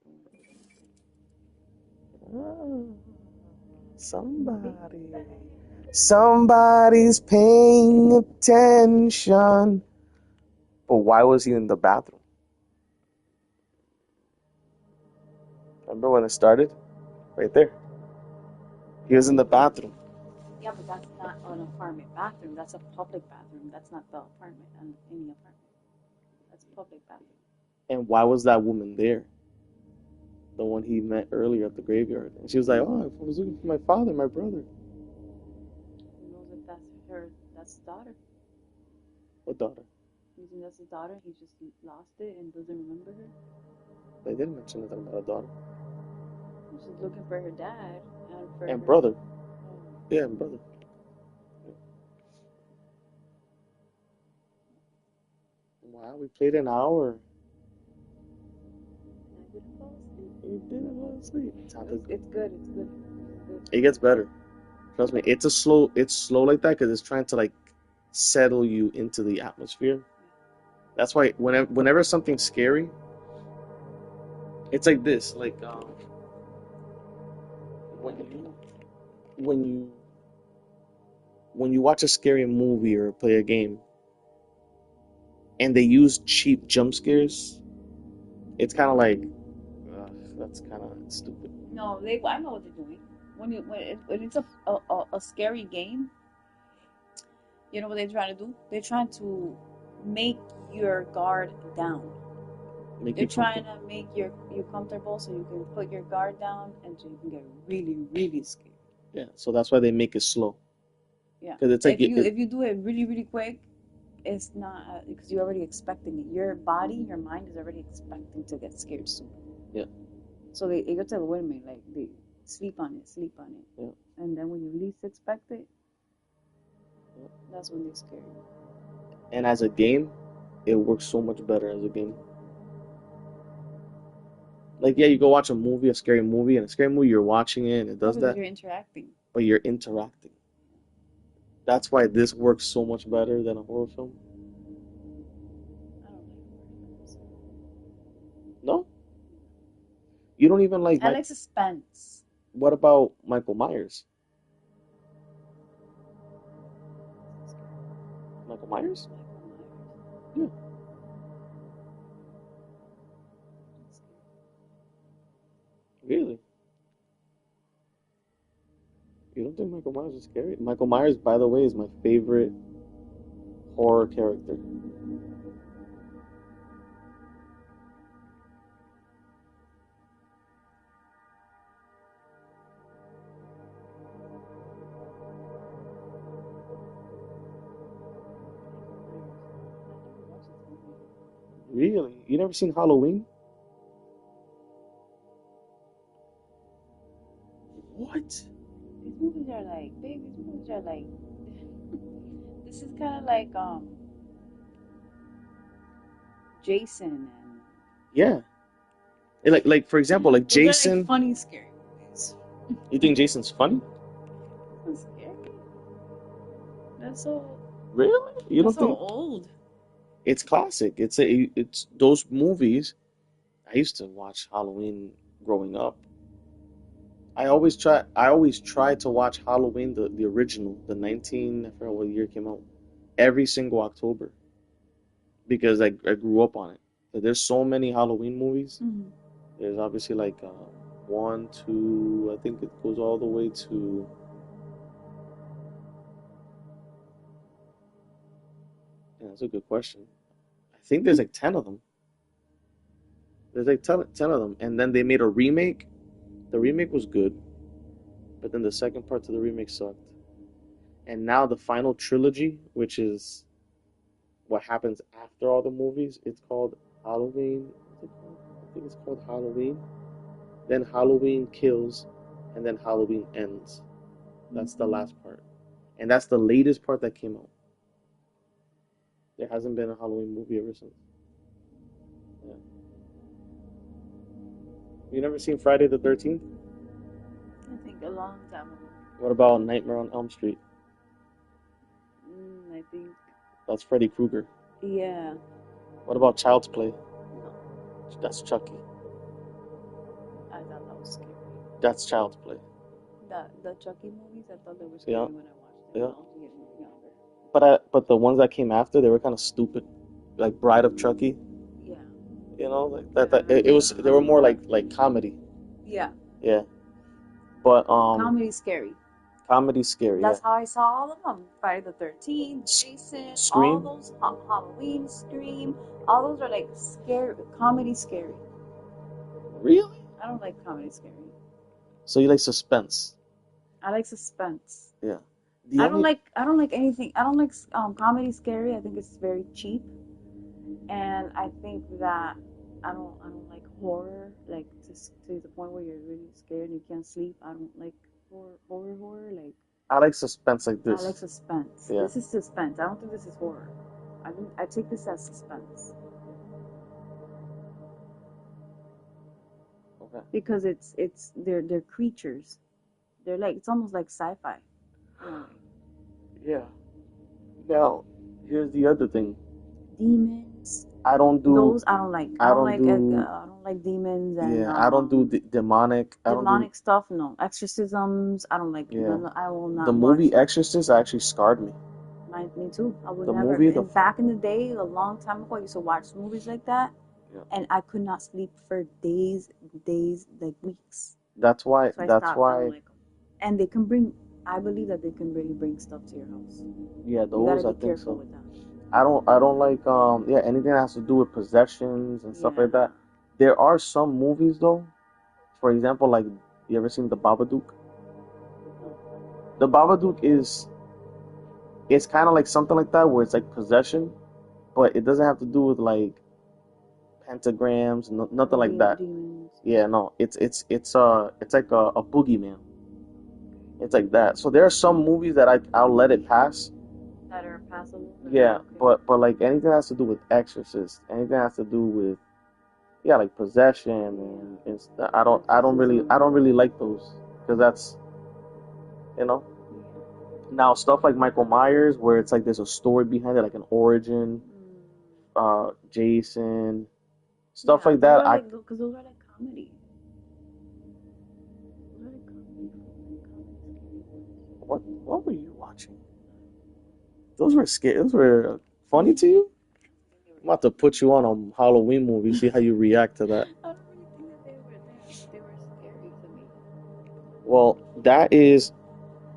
Somebody Somebody's paying attention. But why was he in the bathroom? Remember when it started? Right there. He was in the bathroom. Yeah, but that's not an apartment bathroom. That's a public bathroom. That's not the apartment, any apartment. That's a public bathroom. And why was that woman there? The one he met earlier at the graveyard. And she was like, oh, I was looking for my father, my brother. Who knows if that's his daughter? What daughter? You think that's his daughter? He just lost it and doesn't remember her? They didn't mention anything about a daughter. She's looking for her dad and for And her brother. Yeah, and brother. Wow, we played an hour. I didn't fall asleep. You didn't fall asleep. It's good. It gets better. Trust me, it's slow like that because it's trying to like settle you into the atmosphere. That's why whenever something's scary, it's like this. Like when you watch a scary movie or play a game, and they use cheap jump scares, it's kind of like that's kind of stupid. No, I know what they're doing. When it's a scary game, you know what they're trying to do? They're trying to make your guard down. They're trying to make you comfortable so you can put your guard down and so you can get really, really scared. Yeah, so that's why they make it slow. Yeah, because it's like if you do it really, really quick, it's not because you're already expecting it. Your body, your mind is already expecting to get scared soon. Yeah. So they go to the women like they sleep on it. Yeah. And then when you least expect it, that's when they scare you. And as a game, it works so much better as a game. Like, yeah, you go watch a scary movie, and a scary movie, you're watching it, and it does that. You're interacting. But you're interacting. That's why this works so much better than a horror film. I don't like horror films. No? You don't even like... I like suspense. What about Michael Myers? Michael Myers? Yeah. Really? You don't think Michael Myers is scary? Michael Myers, by the way, is my favorite horror character. Really? You never seen Halloween? What? These movies are like big. These movies are like. This is kind of like Jason and. Yeah. Like for example, like Those are Jason. like funny, scary movies. You think Jason's funny? That's scary. That's so. Really? You don't That's so think? old. It's classic. It's those movies. I used to watch Halloween growing up. I always try to watch Halloween, the original, I forgot what year it came out, every single October, because I grew up on it. There's so many Halloween movies. Mm-hmm. There's obviously like 1, 2, I think it goes all the way to. Yeah, that's a good question. I think there's like 10 of them. There's like 10 of them, and then they made a remake. The remake was good, but then the second part to the remake sucked. And now the final trilogy, which is what happens after all the movies, it's called Halloween. I think it's called Halloween. Then Halloween Kills, and then Halloween Ends. That's the last part. And that's the latest part that came out. There hasn't been a Halloween movie ever since. Yeah. You never seen Friday the 13th? I think a long time ago. What about Nightmare on Elm Street? I think. That's Freddy Krueger. Yeah. What about Child's Play? No. That's Chucky. I thought that was scary. That's Child's Play. The Chucky movies, I thought they were scary when I watched Yeah. When we were younger. But the ones that came after, they were kind of stupid, like Bride of Chucky. Yeah. You know, like Yeah, that. It was. They were more like comedy. Yeah. Yeah. But Comedy's scary. comedy scary. That's Yeah. how I saw all of them. Friday the 13th, Jason, all Scream. those Halloween, Scream, all those are like scary, comedy scary. Really? I don't like comedy scary. So you like suspense? I like suspense. Yeah. I don't like anything. I don't like comedy scary. I think it's very cheap, and I think that I don't like horror, like to the point where you're really scared and you can't sleep. I don't like horror. Like I like suspense like I this. like suspense. Yeah. This is suspense. I don't think this is horror. I take this as suspense Okay. because they're creatures. They're like it's almost like sci-fi. Yeah. Now, here's the other thing. Demons. I don't do. Those I don't like. I don't like. do- I don't like demons and Yeah, I don't do demonic. I don't do demonic stuff. No exorcisms. I don't like. Yeah. I will not. the movie watch that. Exorcist actually scarred me. Me too. I would The never. movie, and back in the day, a long time ago, I used to watch movies like that, Yeah. and I could not sleep for days, like weeks. That's why. So I That's stopped. I why. don't like 'em. And they can bring. I believe that they can really bring stuff to your house. Yeah, You those gotta I be think careful so. with that. I don't like yeah, anything that has to do with possessions and stuff like that. There are some movies though. For example, like you ever seen The Babadook? The Babadook is it's kind of like something like that where it's like possession, but it doesn't have to do with like pentagrams, nothing like that. Demons. Yeah, no, it's like a boogeyman. It's like that. So there are some movies that I'll let it pass. That are passable. Yeah, Okay. but like anything that has to do with exorcist, anything that has to do with yeah, like possession and I don't really like those because that's you know. Now stuff like Michael Myers where it's like there's a story behind it, like an origin, Jason, stuff like that. Because those are like comedy. What were you watching? Those were scary. Those were funny to you. I'm about to put you on a Halloween movie, see how you react to that. I don't really think that they were scary to me. Well, that is.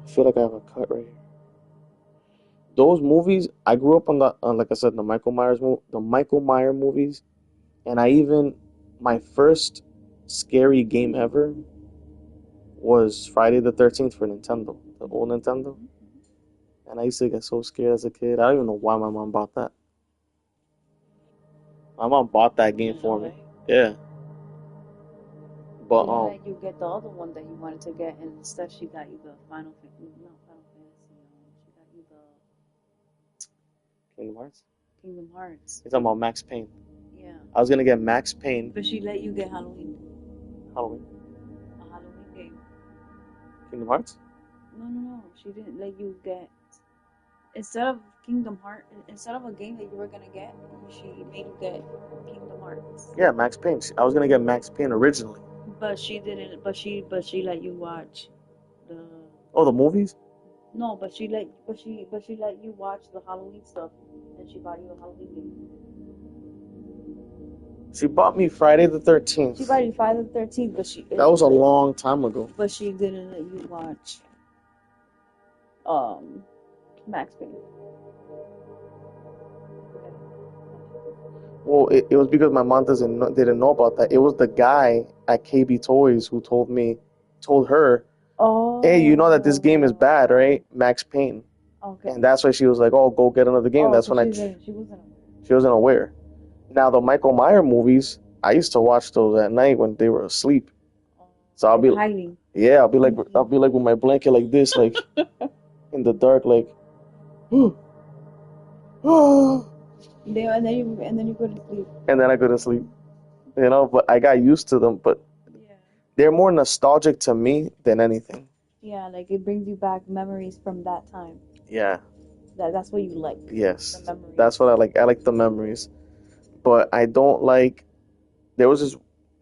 I feel like I have a cut right here. Those movies, I grew up on like I said, the Michael Myers movies, and my first scary game ever was Friday the 13th for Nintendo, the old Nintendo. And I used to get so scared as a kid. I don't even know why my mom bought that. My mom bought that game for me. Yeah. But you get the other one that you wanted to get, and instead she got you the Final Fantasy. She got you the Kingdom Hearts. Kingdom Hearts. You're talking about Max Payne. Yeah. I was gonna get Max Payne. But she let you get Halloween. A Halloween game. Kingdom Hearts? No. She didn't let you get. Instead of Kingdom Hearts, instead of a game that you were gonna get, she made you get Kingdom Hearts. Yeah, Max Payne. I was gonna get Max Payne originally. But she didn't. But she let you watch the. Oh, the movies? No, but she let you watch the Halloween stuff, and she bought you a Halloween game. She bought me Friday the 13th. She bought you Friday the 13th, but that was a long time ago. But she didn't let you watch. Max Payne. Well, it was because my mom didn't know about that. It was the guy at KB Toys who told her, hey, you know that this game is bad, right? Max Payne. Okay. And that's why she was like, oh, go get another game. That's when she wasn't aware. Now the Michael Myers movies, I used to watch those at night when they were asleep. So I'll be hiding. Yeah, I'll be like with my blanket like this, like in the dark, like. And then you go to sleep. And then I go to sleep, But I got used to them. But they're more nostalgic to me than anything. Yeah, like it brings you back memories from that time. Yeah. That's what you like. Yes. That's what I like. I like the memories, but I don't like. There was this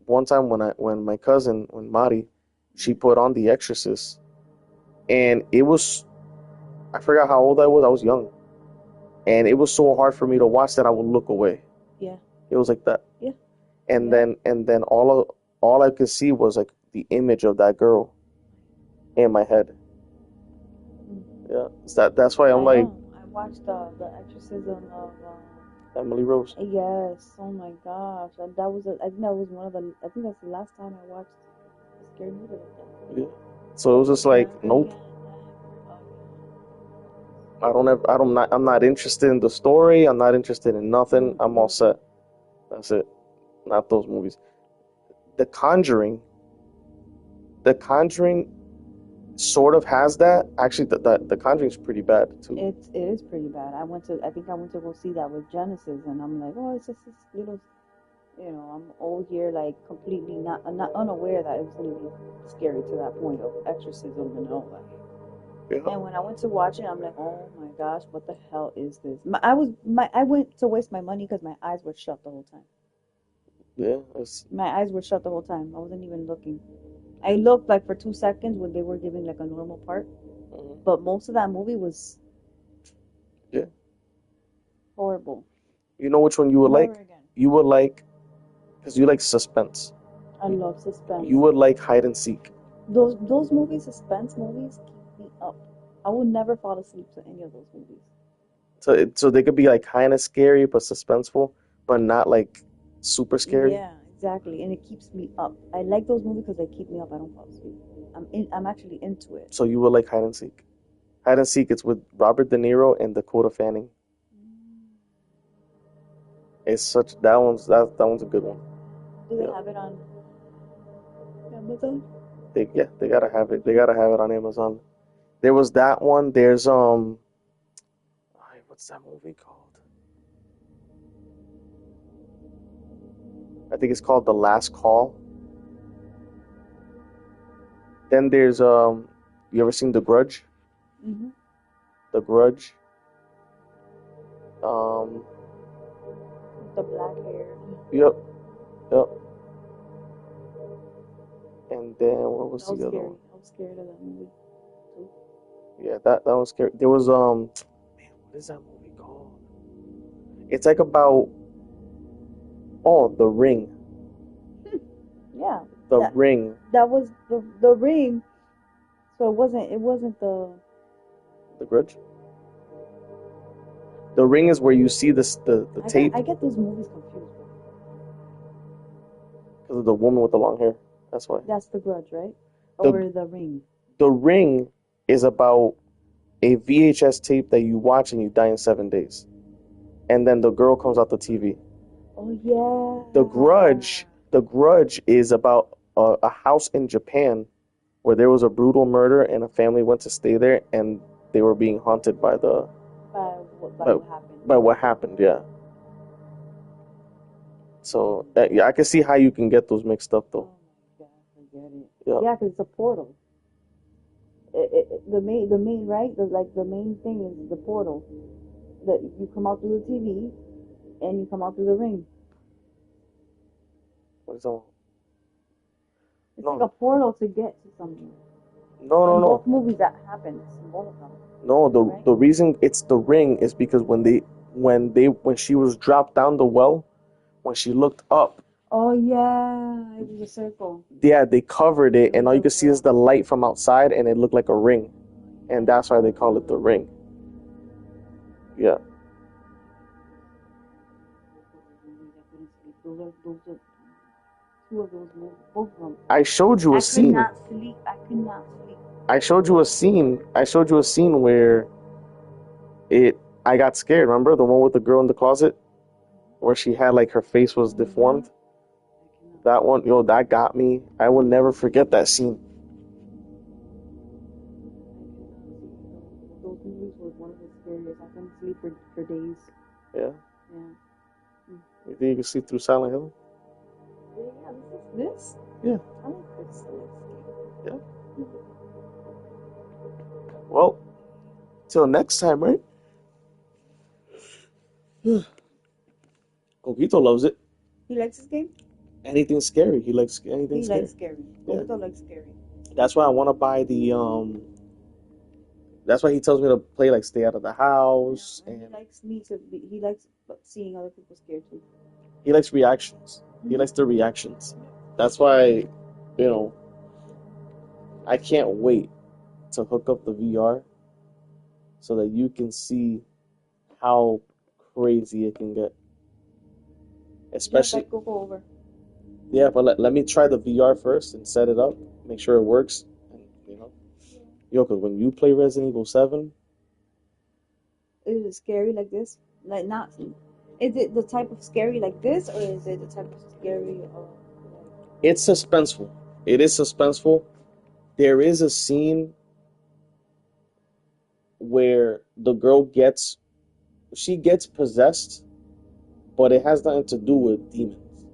one time when my cousin, when Mari, she put on The Exorcist, and it was. I forgot how old I was. I was young, and it was so hard for me to watch that I would look away. Yeah. It was like that. Yeah. And Yeah. then all I could see was like the image of that girl in my head. Yeah, that's why I'm like, I watched the exorcism of Emily Rose. yes. Oh my gosh, and that was I think that was one of the. I think that's the last time I watched a scary movie like that. Yeah. So it was just like, nope. I'm not interested in the story. I'm not interested in nothing. I'm all set. That's it. Not those movies. The Conjuring sort of has that. Actually, the Conjuring's pretty bad too. It is pretty bad. I think I went to go see that with Genesis, and I'm like, oh, it's just this little, I'm old here, like completely I'm not unaware that it was gonna be scary to that point of exorcism and all that. Yeah. And when I went to watch it, I'm like, oh my gosh, what the hell is this? I went to waste my money because my eyes were shut the whole time. Yeah. My eyes were shut the whole time. I wasn't even looking. I looked like for 2 seconds when they were giving like a normal part, but most of that movie was horrible. You know which one you would Never like? again. You would like, because you like suspense. I love suspense. You would like hide and seek. Those movies, suspense movies, keep me up. I would never fall asleep to any of those movies. So they could be like kind of scary but suspenseful, but not like super scary. Yeah, exactly, and it keeps me up. I like those movies because they keep me up. I don't fall asleep. I'm actually into it. So you would like hide and seek. Hide and seek. It's with Robert De Niro and Dakota Fanning. It's that one's a good one. Do they have it on Amazon? They gotta have it. They gotta have it on Amazon. There was that one. There's what's that movie called? I think it's called The Last Call. Then there's you ever seen The Grudge? Mm-hmm. The Grudge. The black hair. Yep. And then what was the other one? I was scared of that movie too. Yeah, that was scary. There was man, what is that movie called? It's like about The Ring. Yeah. The Ring. That was the Ring. So it wasn't the Grudge. The Ring is where you see the tape. I get those movies confused. Because of the woman with the long hair. That's why. That's The Grudge, right? Or The Ring. The Ring is about a VHS tape that you watch and you die in 7 days. And then the girl comes out the TV. Oh yeah. The Grudge is about a house in Japan where there was a brutal murder and a family went to stay there and they were being haunted by what happened, yeah. So I can see how you can get those mixed up though. Oh my gosh, I get it. Yeah, because it's a portal. The main right, the main thing is the portal. That you come out through the TV, and you come out through the ring. What is that? It's like a portal to get to something. No. Both movies that happens, both of them. No, the reason it's the ring is because when she was dropped down the well, when she looked up. Oh yeah, it was a circle. Yeah, they covered it, and all you could see is the light from outside, and it looked like a ring, and that's why they call it the ring. Yeah. Those are two of those movies, both of them. I showed you a scene. I could not sleep. I showed you a scene where I got scared. Remember the one with the girl in the closet, where she had like her face was deformed. That one, that got me. I will never forget that scene. Those movies were one of the scariest. I couldn't sleep for days. Yeah. Yeah. You think you can sleep through Silent Hill? Yeah, this? Yeah. I like this. Yeah. Well, till next time, right? Coquito loves it. He likes this game? Anything scary. He likes anything scary. He likes scary. Coquito likes scary. That's why I want to buy That's why he tells me to play like stay out of the house, And he and likes me to be. He likes seeing other people scared too. he likes reactions. He likes the reactions. That's why, you know, I can't wait to hook up the VR so that you can see how crazy it can get. Especially, Yes, I go over. yeah, but let me try the VR first and set it up, make sure it works, and you know, yo, because when you play Resident Evil 7, Is it scary like this? Like not? Is it the type of scary like this, or is it the type of scary of it's suspenseful. It is suspenseful. There is a scene where the girl she gets possessed, but it has nothing to do with demons.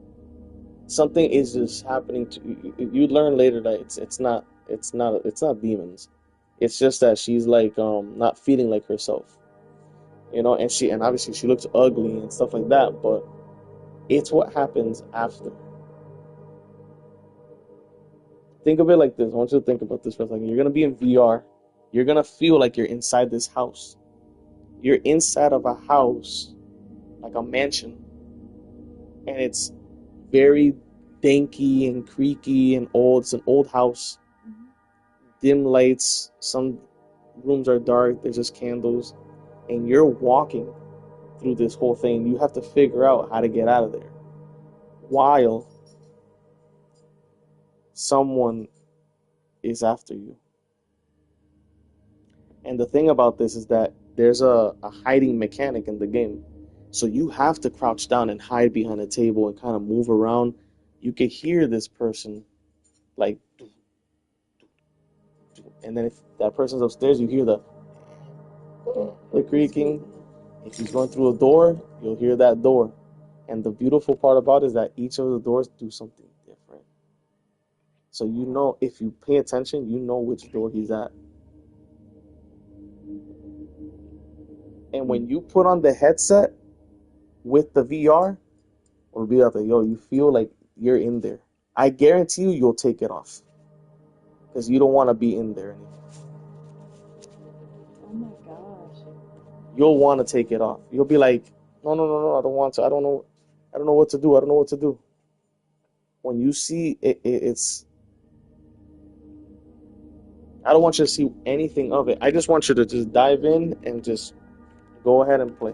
Something is just happening to you. You learn later that it's not demons. It's just that she's like not feeling like herself, you know, and obviously she looks ugly and stuff like that, but it's what happens after. Think of it like this. I want you to think about this for a second. You're gonna be in VR. You're gonna feel like you're inside this house. You're inside of a house, like a mansion, and it's very danky and creaky and old. It's an old house. Dim lights. Some rooms are dark. There's just candles, and you're walking through this whole thing. You have to figure out how to get out of there while someone is after you. And the thing about this is that there's a hiding mechanic in the game. So you have to crouch down and hide behind a table and kind of move around. You can hear this person like, and then if that person's upstairs, you hear the creaking. If he's going through a door, you'll hear that door. And the beautiful part about it is that each of the doors do something different. So you know, if you pay attention, you know which door he's at. And when you put on the headset with the VR, or be out there, yo, you feel like you're in there. I guarantee you'll take it off because you don't want to be in there anymore. Oh my gosh. You'll want to take it off. You'll be like, no, no, no, no, I don't want to. I don't know what to do. I don't know what to do. When you see it, it's. I don't want you to see anything of it. I just want you to just dive in and just go ahead and play.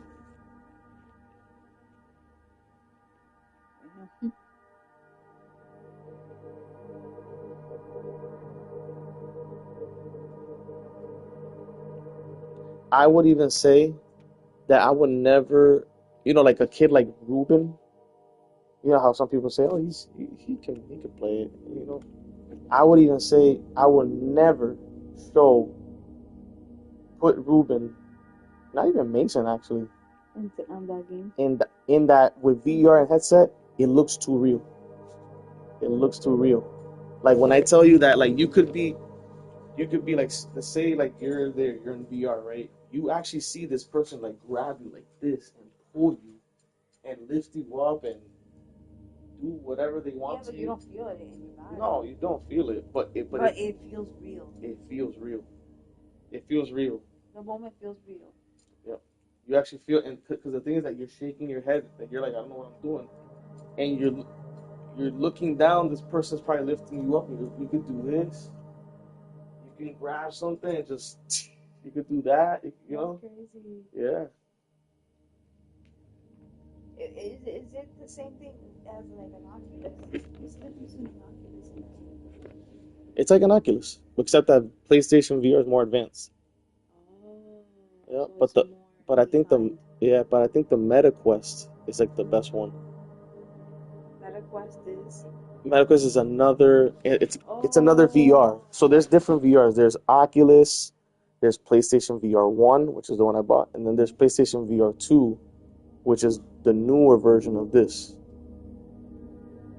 I would even say that I would never, like a kid like Ruben. You know how some people say, "Oh, he can play it." I would even say I would never put Ruben, not even Mason actually, on that game. In that with VR and headset, it looks too real. It looks too real. Like when I tell you that, like you could be like, let's say like you're there, you're in VR, right? You actually see this person like grab you like this and pull you and lift you up and do whatever they want to. But you don't feel it in your body. No, you don't feel it, but it feels real. It feels real. It feels real. The moment feels real. Yep. You actually feel, and because the thing is that you're shaking your head, like you're like, I don't know what I'm doing, and you're looking down. This person's probably lifting you up, and you could do this. You can grab something and just, you could do that. That's crazy. Yeah. Is it the same thing as like an Oculus? It's like using an Oculus. It's like an Oculus, except that PlayStation VR is more advanced. Oh. Yeah, So but I think the Meta Quest is like the best one. Meta Quest is another. It's another VR. So there's different VRs. There's Oculus, there's PlayStation VR 1, which is the one I bought, and then there's PlayStation VR 2, which is the newer version of this.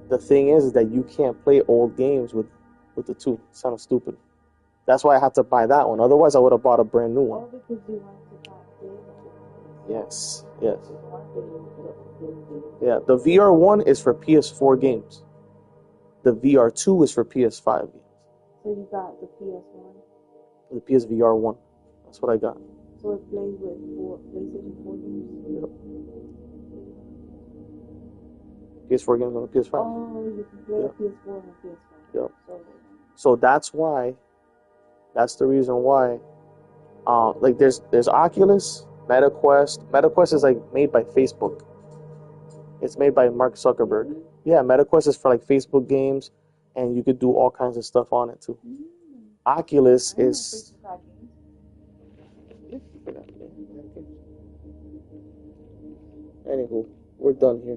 The thing is that you can't play old games with the two. It's kind of stupid. That's why I had to buy that one. Otherwise, I would have bought a brand new one. Because you want to play. Yes. Yeah, the VR 1 is for PS4 games. The VR 2 is for PS5 games. So you got the PS1? The PSVR 1. That's what I got. So it plays with PlayStation 4 games? Yep. PS4 games on the PS5. Oh, you can play Yep. PS4 on PS5. Yep. So that's the reason why, like there's Oculus, MetaQuest. MetaQuest is like made by Facebook. It's made by Mark Zuckerberg. Yeah, MetaQuest is for like Facebook games, and you could do all kinds of stuff on it too. Oculus is. Anywho, we're done here.